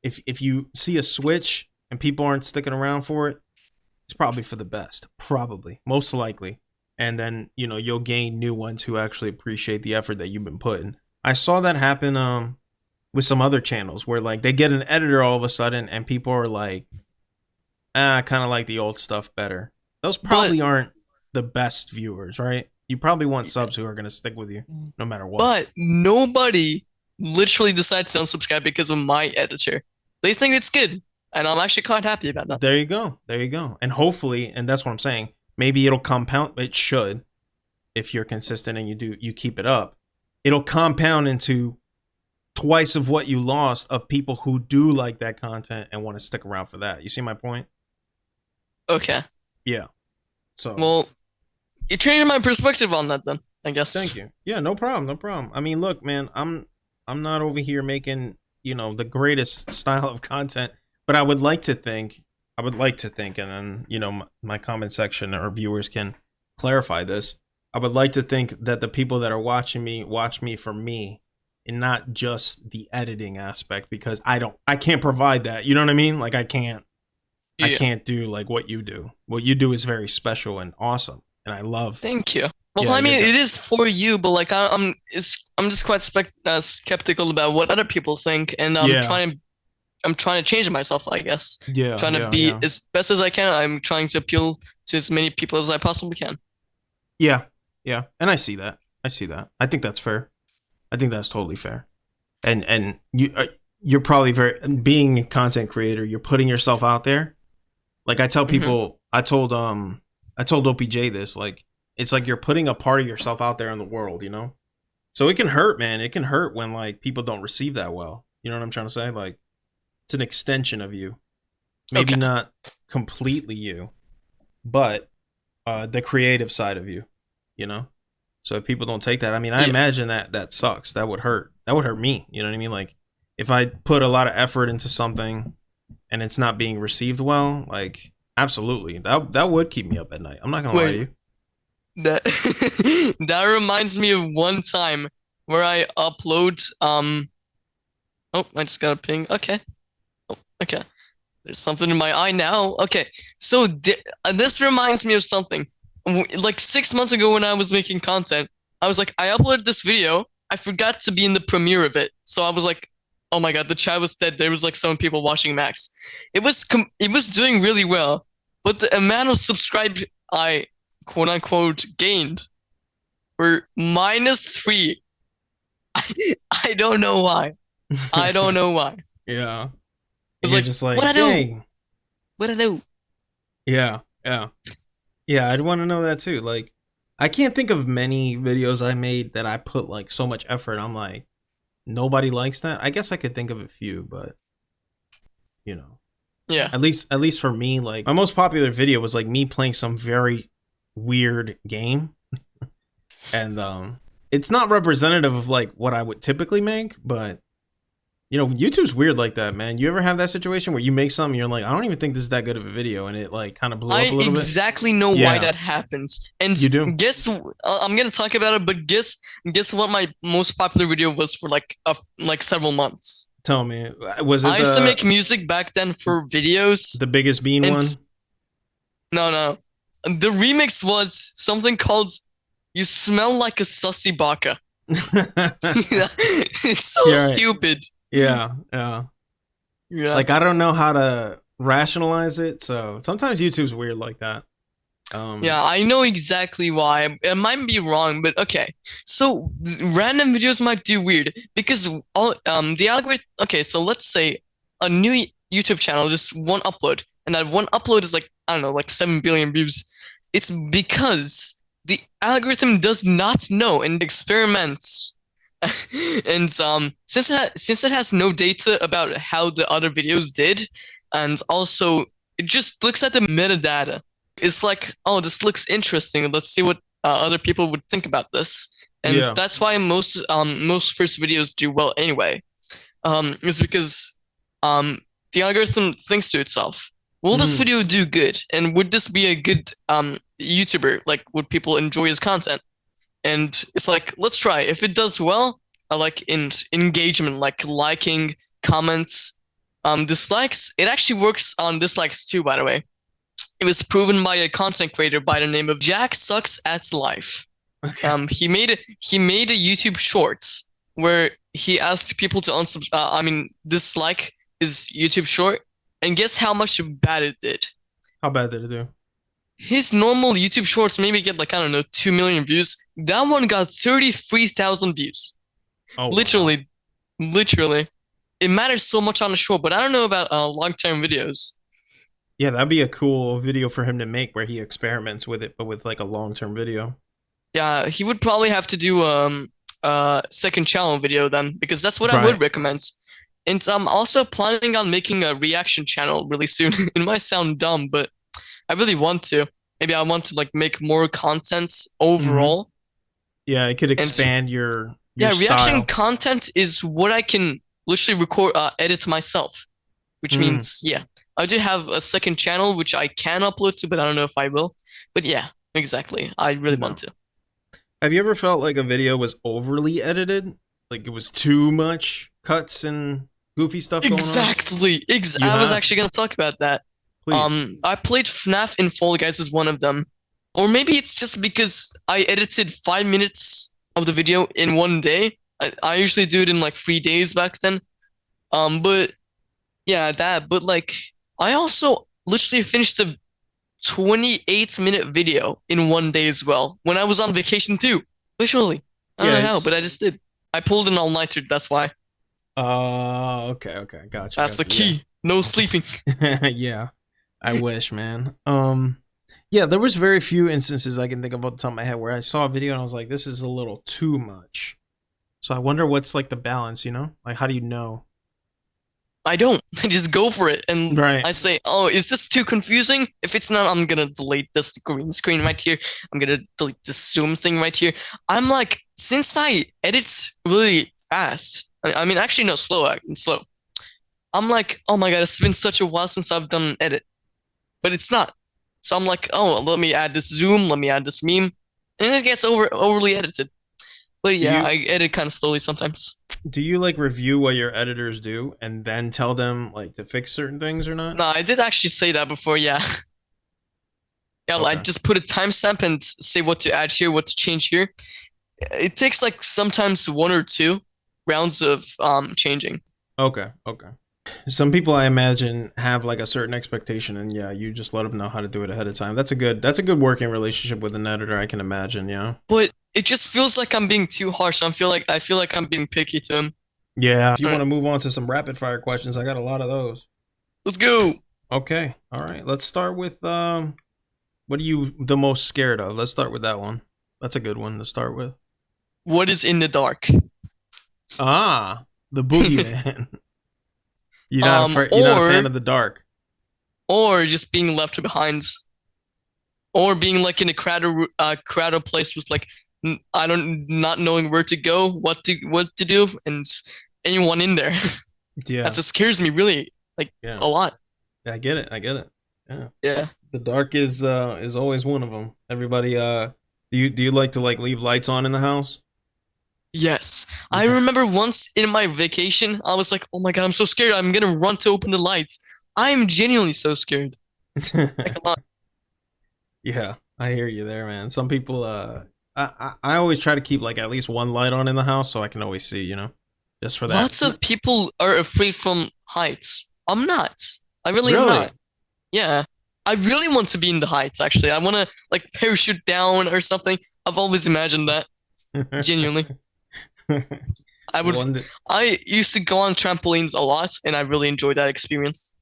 [SPEAKER 1] if you see a switch and people aren't sticking around for it, it's probably for the best. Probably. Most likely. And then, you'll gain new ones who actually appreciate the effort that you've been putting. I saw that happen with some other channels where like they get an editor all of a sudden and people are like, I kind of like the old stuff better. Those
[SPEAKER 2] But
[SPEAKER 1] probably aren't the best viewers, right? You probably want subs who are going to stick with you no matter what.
[SPEAKER 2] but nobody literally decides to unsubscribe because of my editor. They think it's good, and I'm actually quite happy about that.
[SPEAKER 1] There you go. There you go. And hopefully, and that's what I'm saying, maybe it'll compound. It should, if you're consistent and you keep it up. It'll compound into twice of what you lost of people who do like that content and want to stick around for that. You see my point?
[SPEAKER 2] Okay.
[SPEAKER 1] Yeah. So
[SPEAKER 2] Well, you changed my perspective on that then, I guess.
[SPEAKER 1] thank you. Yeah, no problem, no problem. I mean, look, man, I'm not over here making, the greatest style of content, but I would like to think, and then, my comment section or viewers can clarify this. I would like to think that the people that are watching me watch me for me and not just the editing aspect because I can't provide that. You know what I mean? Like I
[SPEAKER 2] Yeah.
[SPEAKER 1] can't do like what you do. What you do is very special and awesome, and I love.
[SPEAKER 2] Thank you. Well,
[SPEAKER 1] Yeah,
[SPEAKER 2] I mean,
[SPEAKER 1] you're
[SPEAKER 2] it is for you, but like I'm just quite skeptical about what other people think, and
[SPEAKER 1] Yeah.
[SPEAKER 2] I'm trying to change myself, I guess.
[SPEAKER 1] Yeah,
[SPEAKER 2] Trying to
[SPEAKER 1] yeah,
[SPEAKER 2] be
[SPEAKER 1] yeah.
[SPEAKER 2] as best as I can. I'm trying to appeal to as many people as I possibly can.
[SPEAKER 1] Yeah, yeah, and I see that. I see that. I think that's fair. I think that's totally fair. And you're probably being a content creator. You're putting yourself out there. Like I tell
[SPEAKER 2] Hmm.
[SPEAKER 1] people, I told OPJ this. Like it's like you're putting a part of yourself out there in the world. So it can hurt, man. It can hurt when like people don't receive that well. You know what I'm trying to say? Like it's an extension of you. Maybe
[SPEAKER 2] Okay.
[SPEAKER 1] not completely you, but the creative side of you. you know? So if people don't take that, I mean, I
[SPEAKER 2] Yeah.
[SPEAKER 1] imagine that sucks. That would hurt. That would hurt me. You know what I mean? Like if I put a lot of effort into something and it's not being received well, like absolutely. That would keep me up at night. I'm not gonna lie to
[SPEAKER 2] Wait,
[SPEAKER 1] you.
[SPEAKER 2] that that reminds me of one time where I upload oh, I just got a ping. Okay. Oh, okay. There's something in my eye now. Okay. So this reminds me of something. Like 6 months ago when I was making content, I was like, I uploaded this video. I forgot to be in the premiere of it. So I was like, oh my God, the chat was dead. There was like 7 people watching max. It was doing really well, but the amount of subscribed I quote unquote gained were -3. I don't know why. I don't know why.
[SPEAKER 1] Yeah.
[SPEAKER 2] It's
[SPEAKER 1] You're
[SPEAKER 2] like,
[SPEAKER 1] just like,
[SPEAKER 2] what I do?
[SPEAKER 1] dang.
[SPEAKER 2] What I do?
[SPEAKER 1] Yeah, yeah. Yeah, I'd want to know that too. Like, I can't think of many videos I made that I put like so much effort. I'm like, nobody likes that. I guess I could think of a few, but you know,
[SPEAKER 2] Yeah.
[SPEAKER 1] at least for me, like my most popular video was like me playing some very weird game, and it's not representative of like what I would typically make, but you know, YouTube's weird like that, man. You ever have that situation where you make something, you're like, I don't even think this is that good of a video, and it like kind of blew
[SPEAKER 2] I
[SPEAKER 1] up a little bit?
[SPEAKER 2] exactly know why
[SPEAKER 1] Yeah.
[SPEAKER 2] that happens. And
[SPEAKER 1] You do?
[SPEAKER 2] guess I'm gonna talk about it, but guess what my most popular video was for like several months.
[SPEAKER 1] Tell me, was it
[SPEAKER 2] I used to make music back then for videos.
[SPEAKER 1] the biggest bean
[SPEAKER 2] And
[SPEAKER 1] one?
[SPEAKER 2] no. The remix was something called "You Smell Like a Sussy Baka." It's so
[SPEAKER 1] You're right.
[SPEAKER 2] stupid.
[SPEAKER 1] Yeah, yeah.
[SPEAKER 2] Yeah.
[SPEAKER 1] Like I don't know how to rationalize it, so sometimes YouTube's weird like that.
[SPEAKER 2] Yeah, I know exactly why. It might be wrong, but okay. So random videos might do weird because all the algorithm. Okay, so let's say a new YouTube channel, just one upload, and that one upload is like I don't know, like 7 billion views. It's because the algorithm does not know and experiments. And since it has no data about how the other videos did, and also it just looks at the metadata. It's like, oh, this looks interesting. Let's see what other people would think about this. And
[SPEAKER 1] Yeah.
[SPEAKER 2] that's why most first videos do well anyway. Is because the algorithm thinks to itself, will this video do good? And would this be a good YouTuber? Like, would people enjoy his content? And it's like, let's try. If it does well, like in engagement, like liking, comments, dislikes, it actually works on dislikes too, by the way. It was proven by a content creator by the name of Jack Sucks at Life.
[SPEAKER 1] Okay.
[SPEAKER 2] He made a YouTube Shorts where he asked people to dislike his YouTube short, and guess how much bad it did.
[SPEAKER 1] How bad did it do?
[SPEAKER 2] His normal YouTube Shorts maybe get like I don't know 2 million views. That one got 33,000 views.
[SPEAKER 1] Oh,
[SPEAKER 2] Literally, it matters so much on a short, but I don't know about long-term videos.
[SPEAKER 1] yeah, that'd be a cool video for him to make where he experiments with it, but with like a long-term video.
[SPEAKER 2] Yeah, he would probably have to do second channel video then, because that's what I
[SPEAKER 1] Right.
[SPEAKER 2] would recommend. And I'm also planning on making a reaction channel really soon. It might sound dumb, but I really want to. Maybe I want to like make more content overall.
[SPEAKER 1] Yeah, it could expand your
[SPEAKER 2] Reaction
[SPEAKER 1] style.
[SPEAKER 2] content is what I can literally record, edit myself, which means I do have a second channel which I can upload to, but I don't know if I will. But yeah, exactly. I really want to.
[SPEAKER 1] Have you ever felt like a video was overly edited? Like it was too much cuts and goofy stuff going on?
[SPEAKER 2] Exactly. I was actually gonna talk about that.
[SPEAKER 1] Please.
[SPEAKER 2] I played FNAF in Fall Guys as one of them. Or maybe it's just because I edited 5 minutes of the video in one day. I usually do it in like 3 days back then. But yeah, that. But like, I also literally finished a 28-minute video in one day as well when I was on vacation too. Literally, I don't know how, but I just did. I pulled an all-nighter. That's why.
[SPEAKER 1] Okay, gotcha.
[SPEAKER 2] That's the key. No sleeping.
[SPEAKER 1] Yeah, I wish, man. Yeah, there was very few instances I can think of off the top of my head where I saw a video and I was like, this is a little too much. So I wonder what's like the balance, you know? Like, how do you know?
[SPEAKER 2] I don't. I just go for it, and
[SPEAKER 1] Right.
[SPEAKER 2] I say, "Oh, is this too confusing? If it's not, I'm gonna delete this green screen right here. I'm gonna delete this zoom thing right here." I'm like, since I edit really fast, I mean, actually, no, slow. I'm like, oh my god, it's been such a while since I've done an edit, but it's not. So I'm like, oh, let me add this zoom, let me add this meme, and it gets overly edited. But
[SPEAKER 1] Do
[SPEAKER 2] yeah,
[SPEAKER 1] you
[SPEAKER 2] I edit kind of slowly sometimes.
[SPEAKER 1] do you like review what your editors do and then tell them like to fix certain things or not?
[SPEAKER 2] No, I did actually say that before. Yeah, yeah, I
[SPEAKER 1] Okay.
[SPEAKER 2] just put a timestamp and say what to add here, what to change here. It takes like sometimes one or two rounds of changing.
[SPEAKER 1] Okay. Okay. Some people I imagine have like a certain expectation, and yeah, you just let them know how to do it ahead of time. That's a good working relationship with an editor. I can imagine. Yeah.
[SPEAKER 2] But it just feels like I'm being too harsh. I feel like I'm being picky to him.
[SPEAKER 1] Yeah. If you
[SPEAKER 2] All
[SPEAKER 1] want
[SPEAKER 2] right,
[SPEAKER 1] to move on to some rapid fire questions, I got a lot of those.
[SPEAKER 2] let's go.
[SPEAKER 1] Okay. All right. Let's start with what are you the most scared of? Let's start with that one. That's a good one to start with.
[SPEAKER 2] What is in the dark?
[SPEAKER 1] Ah, the boogeyman. You're not you're not a fan
[SPEAKER 2] Or
[SPEAKER 1] of the dark.
[SPEAKER 2] just being left behind, or being like in a crowded place with like I don't not knowing where to go, what to do, and anyone in there. That
[SPEAKER 1] Yeah.
[SPEAKER 2] just scares me really like
[SPEAKER 1] Yeah.
[SPEAKER 2] a lot.
[SPEAKER 1] I get it. I get it. Yeah.
[SPEAKER 2] Yeah.
[SPEAKER 1] The dark is always one of them. Everybody do you like to like leave lights on in the house?
[SPEAKER 2] Yes. I
[SPEAKER 1] Okay.
[SPEAKER 2] remember once in my vacation, I was like, oh my God, I'm so scared. I'm gonna run to open the lights. I'm genuinely so scared. Like a lot.
[SPEAKER 1] Yeah, I hear you there, man. Some people I always try to keep like at least one light on in the house so I can always see, just for that.
[SPEAKER 2] Lots of people are afraid from heights. I'm not. I really am
[SPEAKER 1] Really?
[SPEAKER 2] not. Yeah. I really want to be in the heights, actually. I want to like parachute down or something. I've always imagined that. Genuinely. I would
[SPEAKER 1] One
[SPEAKER 2] I used to go on trampolines a lot and I really enjoyed that experience.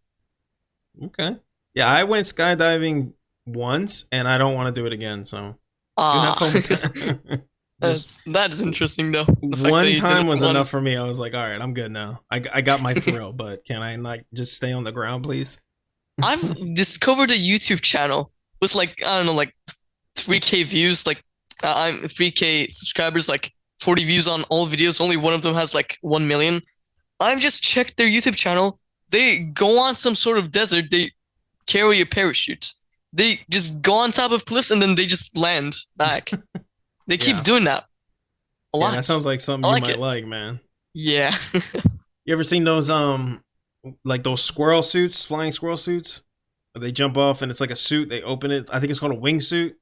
[SPEAKER 1] okay. Yeah, I went skydiving once and I don't want to do it again, so you have
[SPEAKER 2] Ah.
[SPEAKER 1] fun with that. Just
[SPEAKER 2] That is interesting though. The fact that
[SPEAKER 1] one
[SPEAKER 2] you did
[SPEAKER 1] time
[SPEAKER 2] it
[SPEAKER 1] was
[SPEAKER 2] one.
[SPEAKER 1] enough for me. I was like, all right, I'm good now. I got my thrill, but can I like just stay on the ground, please?
[SPEAKER 2] I've discovered a YouTube channel with like I don't know like 3K views, like I'm 3K subscribers, like 40 views on all videos. Only one of them has like 1 million. I've just checked their YouTube channel. They go on some sort of desert. They carry a parachute. They just go on top of cliffs and then they just land back. They keep
[SPEAKER 1] Yeah.
[SPEAKER 2] doing that a
[SPEAKER 1] Yeah, that
[SPEAKER 2] lot.
[SPEAKER 1] sounds like
[SPEAKER 2] I
[SPEAKER 1] something you
[SPEAKER 2] like
[SPEAKER 1] might
[SPEAKER 2] it.
[SPEAKER 1] like, man.
[SPEAKER 2] Yeah.
[SPEAKER 1] You ever seen those like those squirrel suits, flying squirrel suits? They jump off and it's like a suit. They open it. I think it's called a wingsuit.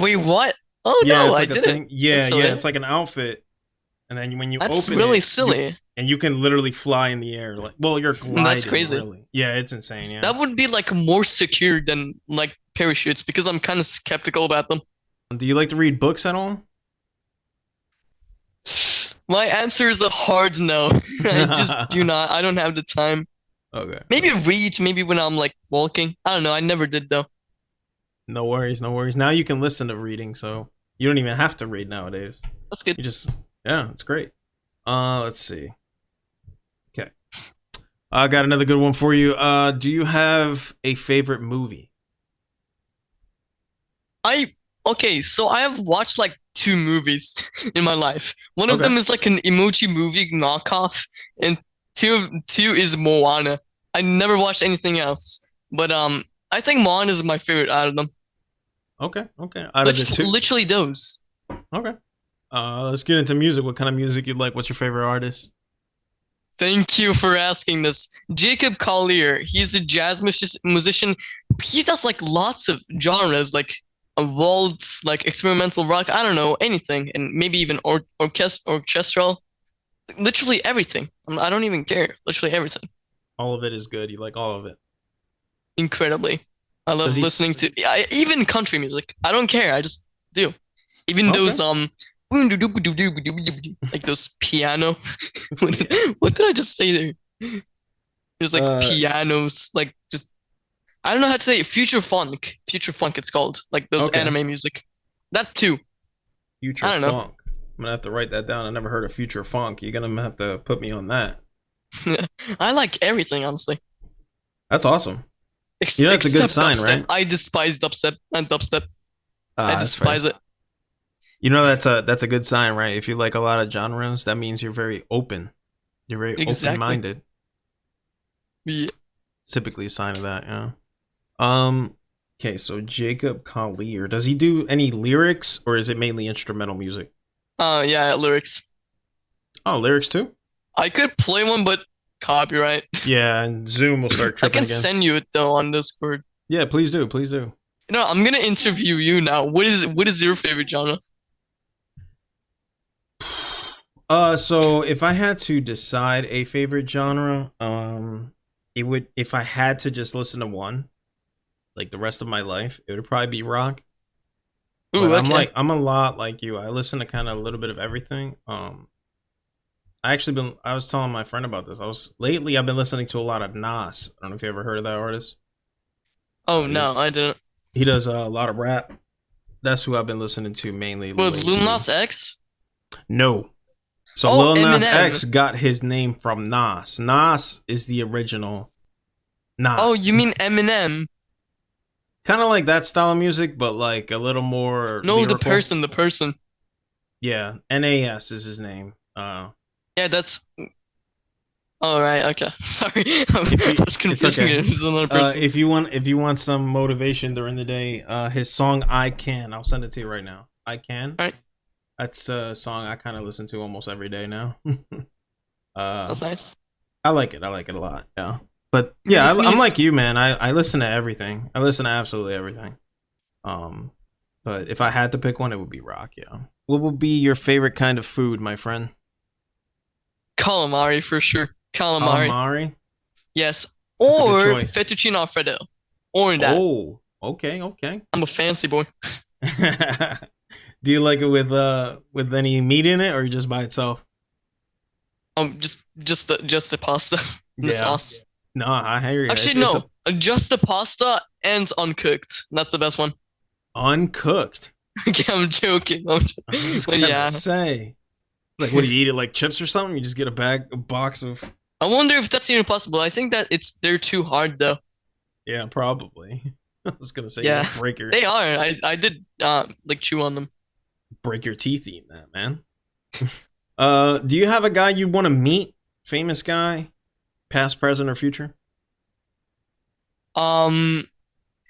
[SPEAKER 2] Wait, what? Oh
[SPEAKER 1] Yeah,
[SPEAKER 2] no,
[SPEAKER 1] it's
[SPEAKER 2] I
[SPEAKER 1] like a
[SPEAKER 2] didn't.
[SPEAKER 1] thing. Yeah,
[SPEAKER 2] That's
[SPEAKER 1] yeah,
[SPEAKER 2] silly.
[SPEAKER 1] it's like an outfit. And then when you
[SPEAKER 2] That's
[SPEAKER 1] open
[SPEAKER 2] really
[SPEAKER 1] it,
[SPEAKER 2] silly.
[SPEAKER 1] you can literally fly in the air. Like, well, you're
[SPEAKER 2] That's
[SPEAKER 1] gliding,
[SPEAKER 2] crazy.
[SPEAKER 1] really. Yeah, it's insane. Yeah.
[SPEAKER 2] That would be like more secure than like parachutes because I'm kind of skeptical about them.
[SPEAKER 1] Do you like to read books at all?
[SPEAKER 2] My answer is a hard no. I just do not. I don't have the time.
[SPEAKER 1] Okay.
[SPEAKER 2] Maybe read, maybe when I'm like walking. I don't know. I never did though.
[SPEAKER 1] No worries, no worries. Now you can listen to reading, so you don't even have to read nowadays.
[SPEAKER 2] That's good.
[SPEAKER 1] You just yeah, it's great. Let's see. Okay. I got another good one for you. Do you have a favorite movie?
[SPEAKER 2] I okay, so I have watched like two movies in my life. One of
[SPEAKER 1] Okay.
[SPEAKER 2] them is like an emoji movie knockoff, and two is Moana. I never watched anything else, but I think Moana is my favorite out of them.
[SPEAKER 1] Okay, okay. Out of the two.
[SPEAKER 2] Literally those.
[SPEAKER 1] Okay. Let's get into music. What kind of music you like? What's your favorite artist?
[SPEAKER 2] Thank you for asking this. Jacob Collier, he's a jazz musician. He does like lots of genres, like a waltz, like experimental rock. I don't know anything, and maybe even orchestral. Literally everything. I don't even care. Literally everything.
[SPEAKER 1] All of it is good. You like all of it.
[SPEAKER 2] Incredibly. I
[SPEAKER 1] Does
[SPEAKER 2] love
[SPEAKER 1] he?
[SPEAKER 2] listening to even country music. I don't care. I just do. Even
[SPEAKER 1] Okay.
[SPEAKER 2] those like those piano. What did I just say there? There's like
[SPEAKER 1] Uh,
[SPEAKER 2] pianos, like just I don't know how to say it. Future funk. Future funk it's called. Like those
[SPEAKER 1] okay.
[SPEAKER 2] anime music. That too.
[SPEAKER 1] Future
[SPEAKER 2] I don't know.
[SPEAKER 1] funk. I'm gonna have to write that down. I never heard of future funk. You're gonna have to put me on that.
[SPEAKER 2] I like everything, honestly.
[SPEAKER 1] That's awesome. You know, that's a good
[SPEAKER 2] Except
[SPEAKER 1] sign,
[SPEAKER 2] dubstep.
[SPEAKER 1] right?
[SPEAKER 2] I despise dubstep and dubstep. I
[SPEAKER 1] That's fair.
[SPEAKER 2] despise it.
[SPEAKER 1] You know, that's a good sign, right? If you like a lot of genres, that means you're very open. You're very open
[SPEAKER 2] Exactly.
[SPEAKER 1] minded.
[SPEAKER 2] Yeah.
[SPEAKER 1] Typically a sign of that, yeah. Um. Okay, so Jacob Collier, does he do any lyrics or is it mainly instrumental music?
[SPEAKER 2] Yeah, lyrics.
[SPEAKER 1] Oh, lyrics too.
[SPEAKER 2] I could play one, but copyright.
[SPEAKER 1] Yeah, and Zoom will start
[SPEAKER 2] I
[SPEAKER 1] tripping
[SPEAKER 2] can
[SPEAKER 1] again.
[SPEAKER 2] send you it though on Discord.
[SPEAKER 1] Yeah, please do, please do.
[SPEAKER 2] You know, I'm gonna interview you now. What is your favorite genre?
[SPEAKER 1] So if I had to decide a favorite genre, it would, if I had to just listen to one, like the rest of my life, it would probably be rock. But
[SPEAKER 2] Ooh, okay.
[SPEAKER 1] I'm a lot like you. I listen to kind of a little bit of everything. I was telling my friend about this. I've been listening to a lot of Nas. I don't know if you ever heard of that artist.
[SPEAKER 2] Oh no, I didn't.
[SPEAKER 1] He does a lot of rap. That's who I've been listening to mainly
[SPEAKER 2] With Lil
[SPEAKER 1] lately.
[SPEAKER 2] Nas X?
[SPEAKER 1] No. So
[SPEAKER 2] Oh,
[SPEAKER 1] Lil Nas
[SPEAKER 2] Eminem.
[SPEAKER 1] X got his name from Nas. Nas is the original Nas.
[SPEAKER 2] Oh, you mean Eminem?
[SPEAKER 1] Kind of like that style of music, but like a little more
[SPEAKER 2] No,
[SPEAKER 1] lyrical.
[SPEAKER 2] the person.
[SPEAKER 1] Yeah, Nas is his name.
[SPEAKER 2] Yeah, that's. All right, okay. Sorry, I was confusing
[SPEAKER 1] okay.
[SPEAKER 2] it with another person.
[SPEAKER 1] If you want some motivation during the day, his song "I Can," I'll send it to you right now. "I Can."
[SPEAKER 2] All right.
[SPEAKER 1] That's a song I kind of listen to almost every day now.
[SPEAKER 2] That's nice.
[SPEAKER 1] I like it. I like it a lot. Yeah. But yeah, I'm like you, man. I listen to everything. I listen to absolutely everything. But if I had to pick one, it would be rock. Yeah. What would be your favorite kind of food, my friend?
[SPEAKER 2] Calamari for sure.
[SPEAKER 1] Calamari.
[SPEAKER 2] Yes.
[SPEAKER 1] That's a good
[SPEAKER 2] Or
[SPEAKER 1] choice.
[SPEAKER 2] fettuccine alfredo. Or that.
[SPEAKER 1] Oh, okay, okay.
[SPEAKER 2] I'm a fancy boy.
[SPEAKER 1] Do you like it with any meat in it, or just by itself?
[SPEAKER 2] Just the pasta, and the sauce.
[SPEAKER 1] No, I hear you.
[SPEAKER 2] Actually, no, just the pasta and uncooked. That's the best one.
[SPEAKER 1] Uncooked.
[SPEAKER 2] Okay, I'm joking.
[SPEAKER 1] I was gonna say, like, what do you eat it like chips or something? You just get a box of.
[SPEAKER 2] I wonder if that's even possible. I think that they're too hard though.
[SPEAKER 1] Yeah, probably. I was gonna say,
[SPEAKER 2] Yeah,
[SPEAKER 1] break your.
[SPEAKER 2] They are. I did like chew on them.
[SPEAKER 1] Break your teeth eating that, man. Do you have a guy you want to meet? Famous guy, past, present, or future?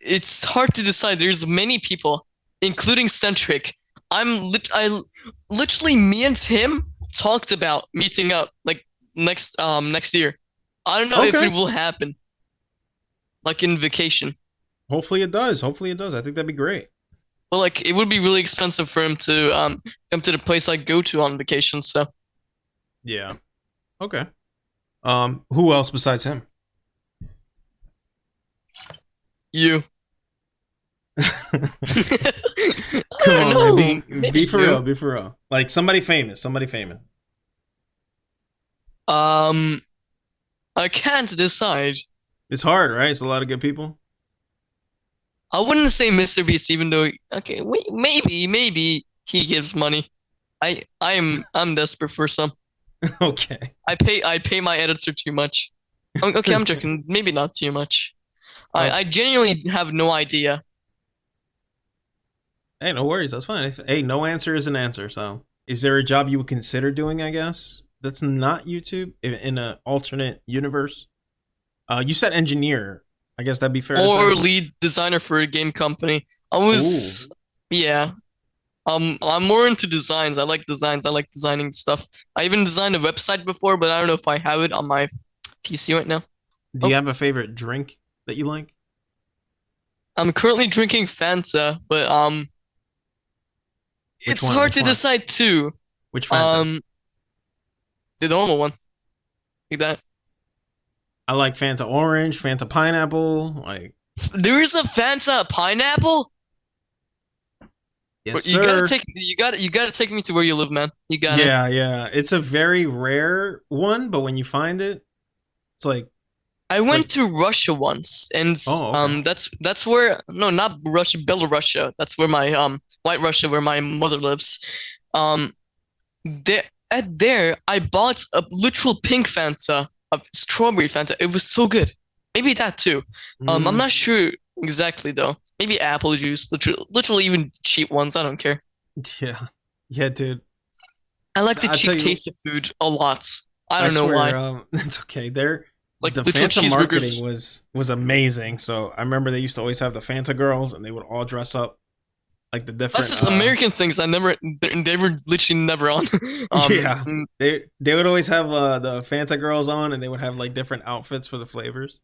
[SPEAKER 2] It's hard to decide. There's many people, including Centric. I literally me and him talked about meeting up like next year. I don't know if it will happen. Like in vacation.
[SPEAKER 1] Hopefully it does. Hopefully it does. I think that'd be great.
[SPEAKER 2] But like it would be really expensive for him to come to the place I go to on vacation, so
[SPEAKER 1] yeah. Okay. Who else besides him?
[SPEAKER 2] You.
[SPEAKER 1] Come on, man. Be for real. Be for real. Like somebody famous. Somebody famous.
[SPEAKER 2] I can't decide.
[SPEAKER 1] It's hard, right? It's a lot of good people.
[SPEAKER 2] I wouldn't say Mr. Beast, even though wait, maybe he gives money. I'm desperate for some.
[SPEAKER 1] Okay.
[SPEAKER 2] I pay my editor too much. Okay, I'm joking. Maybe not too much. I genuinely have no idea.
[SPEAKER 1] Hey, no worries. That's fine. Hey, no answer is an answer. So, is there a job you would consider doing? I guess that's not YouTube in an alternate universe. You said engineer. I guess that'd be fair.
[SPEAKER 2] Or lead designer for a game company. Yeah. I'm more into designs. I like designs. I like designing stuff. I even designed a website before, but I don't know if I have it on my PC right now.
[SPEAKER 1] Do you have a favorite drink that you like?
[SPEAKER 2] I'm currently drinking Fanta, but it's hard to decide too.
[SPEAKER 1] Which Fanta?
[SPEAKER 2] The normal one. Like that.
[SPEAKER 1] I like Fanta orange, Fanta pineapple. Like
[SPEAKER 2] there is a Fanta pineapple.
[SPEAKER 1] Yes,
[SPEAKER 2] you
[SPEAKER 1] sir.
[SPEAKER 2] You gotta take me to where you live, man. You got it.
[SPEAKER 1] Yeah. It's a very rare one, but when you find it, it's like
[SPEAKER 2] I went to Russia once, and that's where not Russia, Belarus. That's where my White Russia, where my mother lives. There I bought a literal pink Fanta a strawberry Fanta. It was so good. Maybe that too. I'm
[SPEAKER 1] Mm,
[SPEAKER 2] not sure exactly though. Maybe apple juice, literally even cheap ones. I don't care.
[SPEAKER 1] yeah, yeah, dude.
[SPEAKER 2] I like the
[SPEAKER 1] I tell
[SPEAKER 2] cheap
[SPEAKER 1] you,
[SPEAKER 2] taste of food a lot. I
[SPEAKER 1] I
[SPEAKER 2] don't know
[SPEAKER 1] swear,
[SPEAKER 2] why.
[SPEAKER 1] it's okay. There,
[SPEAKER 2] Like
[SPEAKER 1] the
[SPEAKER 2] literal
[SPEAKER 1] Fanta marketing
[SPEAKER 2] cheeseburgers.
[SPEAKER 1] was amazing. So I remember they used to always have the Fanta girls, and they would all dress up like the
[SPEAKER 2] That's
[SPEAKER 1] different.
[SPEAKER 2] just American things. They were literally never on.
[SPEAKER 1] Yeah, they would always have the Fanta girls on, and they would have like different outfits for the flavors.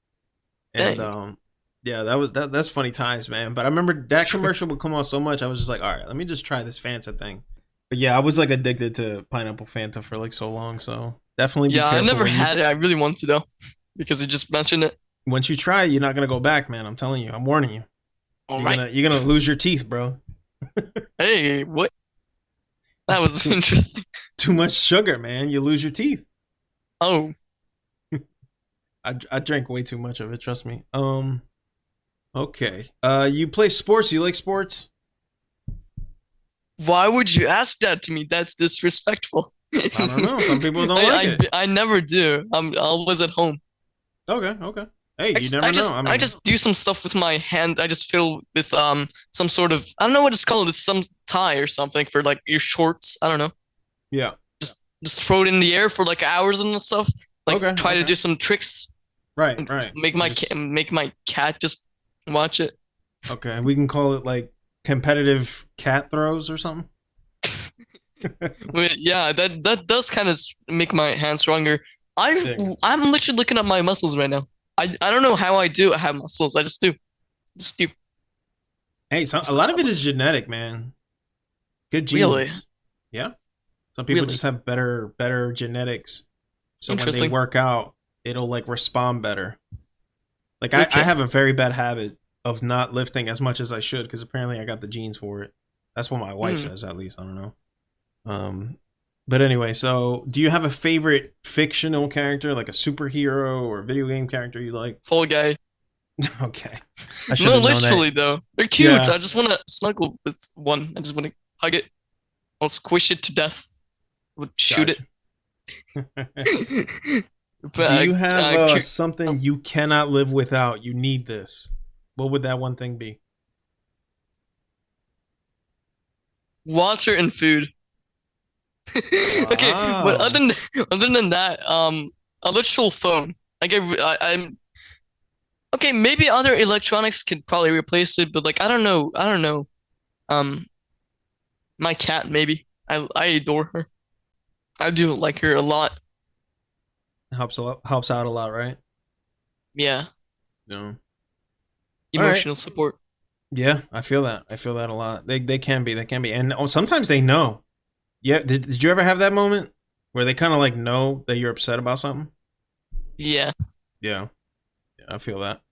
[SPEAKER 1] And
[SPEAKER 2] Dang.
[SPEAKER 1] yeah, that's funny times, man. But I remember that commercial would come on so much, I was just like, all right, let me just try this Fanta thing. But yeah, I was like addicted to pineapple Fanta for like so long. So definitely be
[SPEAKER 2] Yeah, I
[SPEAKER 1] careful
[SPEAKER 2] never
[SPEAKER 1] when you
[SPEAKER 2] had it. I really want to though, because you just mentioned it.
[SPEAKER 1] once you try it, you're not gonna go back, man. I'm telling you, I'm warning you.
[SPEAKER 2] All
[SPEAKER 1] You're
[SPEAKER 2] right.
[SPEAKER 1] gonna lose your teeth, bro.
[SPEAKER 2] Hey, what? That
[SPEAKER 1] It's
[SPEAKER 2] was
[SPEAKER 1] too
[SPEAKER 2] interesting.
[SPEAKER 1] too much sugar, man. You lose your teeth.
[SPEAKER 2] Oh,
[SPEAKER 1] I drank way too much of it. Trust me. Okay. You play sports? You like sports?
[SPEAKER 2] why would you ask that to me? That's disrespectful.
[SPEAKER 1] I don't know. Some people don't like
[SPEAKER 2] I,
[SPEAKER 1] it.
[SPEAKER 2] I never do. I'm always at home.
[SPEAKER 1] Okay. Okay. Hey,
[SPEAKER 2] I
[SPEAKER 1] you
[SPEAKER 2] just,
[SPEAKER 1] never
[SPEAKER 2] I
[SPEAKER 1] know.
[SPEAKER 2] just
[SPEAKER 1] I
[SPEAKER 2] I
[SPEAKER 1] mean,
[SPEAKER 2] just do some stuff with my hand. I just fill with some sort of, I don't know what it's called. It's some tie or something for like your shorts. I don't know.
[SPEAKER 1] yeah.
[SPEAKER 2] Just throw it in the air for like hours and stuff. Like
[SPEAKER 1] Okay.
[SPEAKER 2] try to
[SPEAKER 1] Okay.
[SPEAKER 2] do some tricks
[SPEAKER 1] Right.
[SPEAKER 2] and
[SPEAKER 1] Right.
[SPEAKER 2] make
[SPEAKER 1] You
[SPEAKER 2] my
[SPEAKER 1] just
[SPEAKER 2] make my cat just watch it.
[SPEAKER 1] okay. We can call it like competitive cat throws or something.
[SPEAKER 2] Yeah, that does kind of make my hand stronger. I
[SPEAKER 1] Yeah.
[SPEAKER 2] I'm literally looking at my muscles right now. I don't know how I do. I have muscles. I just do. Just do.
[SPEAKER 1] Hey, a
[SPEAKER 2] Just
[SPEAKER 1] lot of it is genetic, man. Good
[SPEAKER 2] really,
[SPEAKER 1] genes. Yeah. Some people
[SPEAKER 2] really
[SPEAKER 1] just have better genetics. So when they
[SPEAKER 2] interesting.
[SPEAKER 1] work out, it'll like respond better. Like I
[SPEAKER 2] Okay.
[SPEAKER 1] have a very bad habit of not lifting as much as I should because apparently I got the genes for it. That's what my wife
[SPEAKER 2] Hmm.
[SPEAKER 1] says, at least. I don't know. Um, but anyway, so do you have a favorite fictional character, like a superhero or a video game character you like?
[SPEAKER 2] Fall guy.
[SPEAKER 1] Okay, I should
[SPEAKER 2] No,
[SPEAKER 1] have known that.
[SPEAKER 2] literally though. They're cute.
[SPEAKER 1] Yeah,
[SPEAKER 2] I just want to snuggle with one. I just want to hug it. I'll squish it to death. Would shoot it.
[SPEAKER 1] gotcha.
[SPEAKER 2] But
[SPEAKER 1] Do you have
[SPEAKER 2] um,
[SPEAKER 1] something you cannot live without? You need this. What would that one thing be?
[SPEAKER 2] water and food. Okay, but
[SPEAKER 1] Wow.
[SPEAKER 2] other than that, a literal phone. Like I'm okay. Maybe other electronics could probably replace it, but like I don't know. I don't know. Um, my cat maybe. I adore her. I do like her a lot.
[SPEAKER 1] Helps out a lot, right?
[SPEAKER 2] Yeah,
[SPEAKER 1] No. All right.
[SPEAKER 2] emotional support.
[SPEAKER 1] Yeah, I feel that. I feel that a lot. They can be. They can be. And sometimes they know. Yeah, did you ever have that moment where they kind of like know that you're upset about something?
[SPEAKER 2] Yeah.
[SPEAKER 1] Yeah. Yeah, I feel that.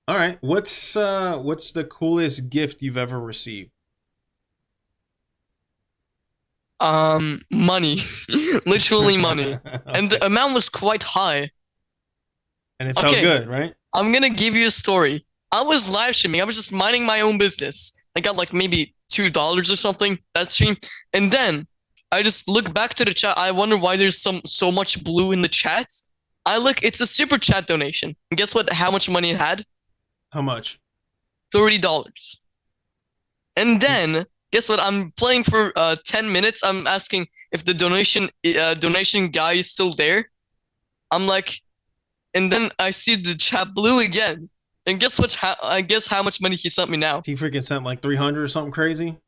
[SPEAKER 1] All right. What's the coolest gift you've ever received?
[SPEAKER 2] Money, literally money, and
[SPEAKER 1] Okay.
[SPEAKER 2] the amount was quite high.
[SPEAKER 1] And it felt
[SPEAKER 2] Okay,
[SPEAKER 1] good, right?
[SPEAKER 2] I'm gonna give you a story. I was live streaming. I was just minding my own business. I got like maybe $2 or something that stream, and then I just look back to the chat. I wonder why there's so much blue in the chat. I look, it's a super chat donation. And guess what? How much money it had?
[SPEAKER 1] How much?
[SPEAKER 2] $30. And then guess what? I'm playing for 10 minutes. I'm asking if the donation guy is still there. I'm like, and then I see the chat blue again. And guess what? I guess how much money he sent me now.
[SPEAKER 1] He freaking sent like 300 or something crazy.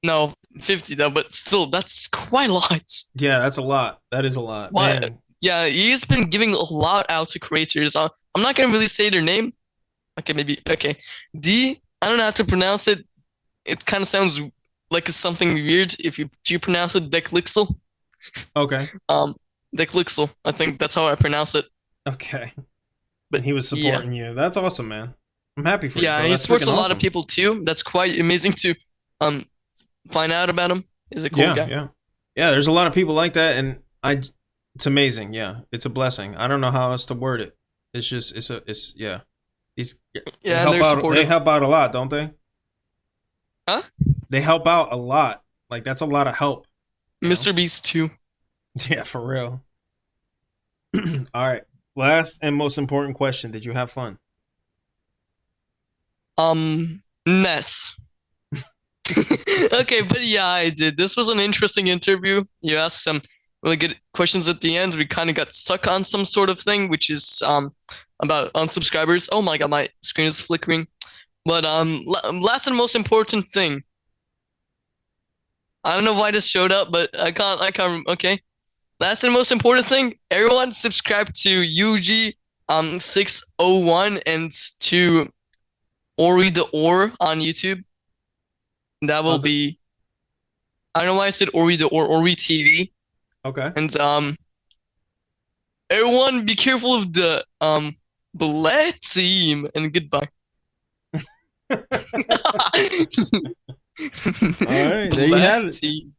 [SPEAKER 2] No, 50 though, but still, that's quite a lot.
[SPEAKER 1] Yeah, that's a lot. That is a lot,
[SPEAKER 2] Why?
[SPEAKER 1] man.
[SPEAKER 2] Yeah, he's been giving a lot out to creators. I'm not gonna really say their name. Okay, maybe. Okay, D. I don't know how to pronounce it. It kind of sounds like it's something weird if you do you pronounce it Declixel.
[SPEAKER 1] Okay.
[SPEAKER 2] Um, Declixel. I think that's how I pronounce it.
[SPEAKER 1] Okay. And
[SPEAKER 2] But
[SPEAKER 1] he was
[SPEAKER 2] yeah,
[SPEAKER 1] supporting you. That's awesome, man. I'm happy for you,
[SPEAKER 2] yeah,
[SPEAKER 1] bro.
[SPEAKER 2] he
[SPEAKER 1] That's
[SPEAKER 2] supports
[SPEAKER 1] freaking
[SPEAKER 2] a lot of
[SPEAKER 1] awesome.
[SPEAKER 2] people too. That's quite amazing to um find out about him. He's a cool
[SPEAKER 1] Yeah,
[SPEAKER 2] guy.
[SPEAKER 1] yeah. Yeah, there's a lot of people like that and it's amazing. Yeah. It's a blessing. I don't know how else to word it. It's just it's yeah. These they
[SPEAKER 2] Yeah, and
[SPEAKER 1] help
[SPEAKER 2] they're
[SPEAKER 1] out
[SPEAKER 2] supportive.
[SPEAKER 1] a lot, don't they?
[SPEAKER 2] Huh?
[SPEAKER 1] They help out a lot. Like that's a lot of help, you know?
[SPEAKER 2] Mr. Beast too.
[SPEAKER 1] Yeah, for real. All right. Last and most important question: did you have fun?
[SPEAKER 2] Ness. Okay, but yeah, I did. This was an interesting interview. You asked some really good questions at the end. We kind of got stuck on some sort of thing, which is about unsubscribers. Oh my god, my screen is flickering. But last and most important thing. I don't know why this showed up, but I can't. Okay. Last and most important thing, everyone subscribe to UG 601 and to Orey the Or on YouTube. That will be. I don't know why I said Orey the Orey TV.
[SPEAKER 1] Okay.
[SPEAKER 2] And everyone be careful of the black team and goodbye.
[SPEAKER 1] All right, there you have it.
[SPEAKER 2] Team.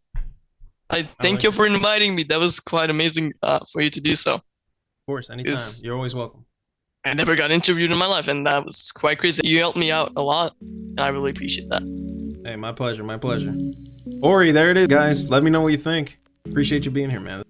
[SPEAKER 2] I thank you for inviting me. That was quite amazing for you to do so. Of
[SPEAKER 1] course, anytime. You're always welcome.
[SPEAKER 2] I never got interviewed in my life, and that was quite crazy. You helped me out a lot. I really appreciate that.
[SPEAKER 1] Hey, my pleasure, my pleasure. Orey, there it is, guys. Let me know what you think. Appreciate you being here, man.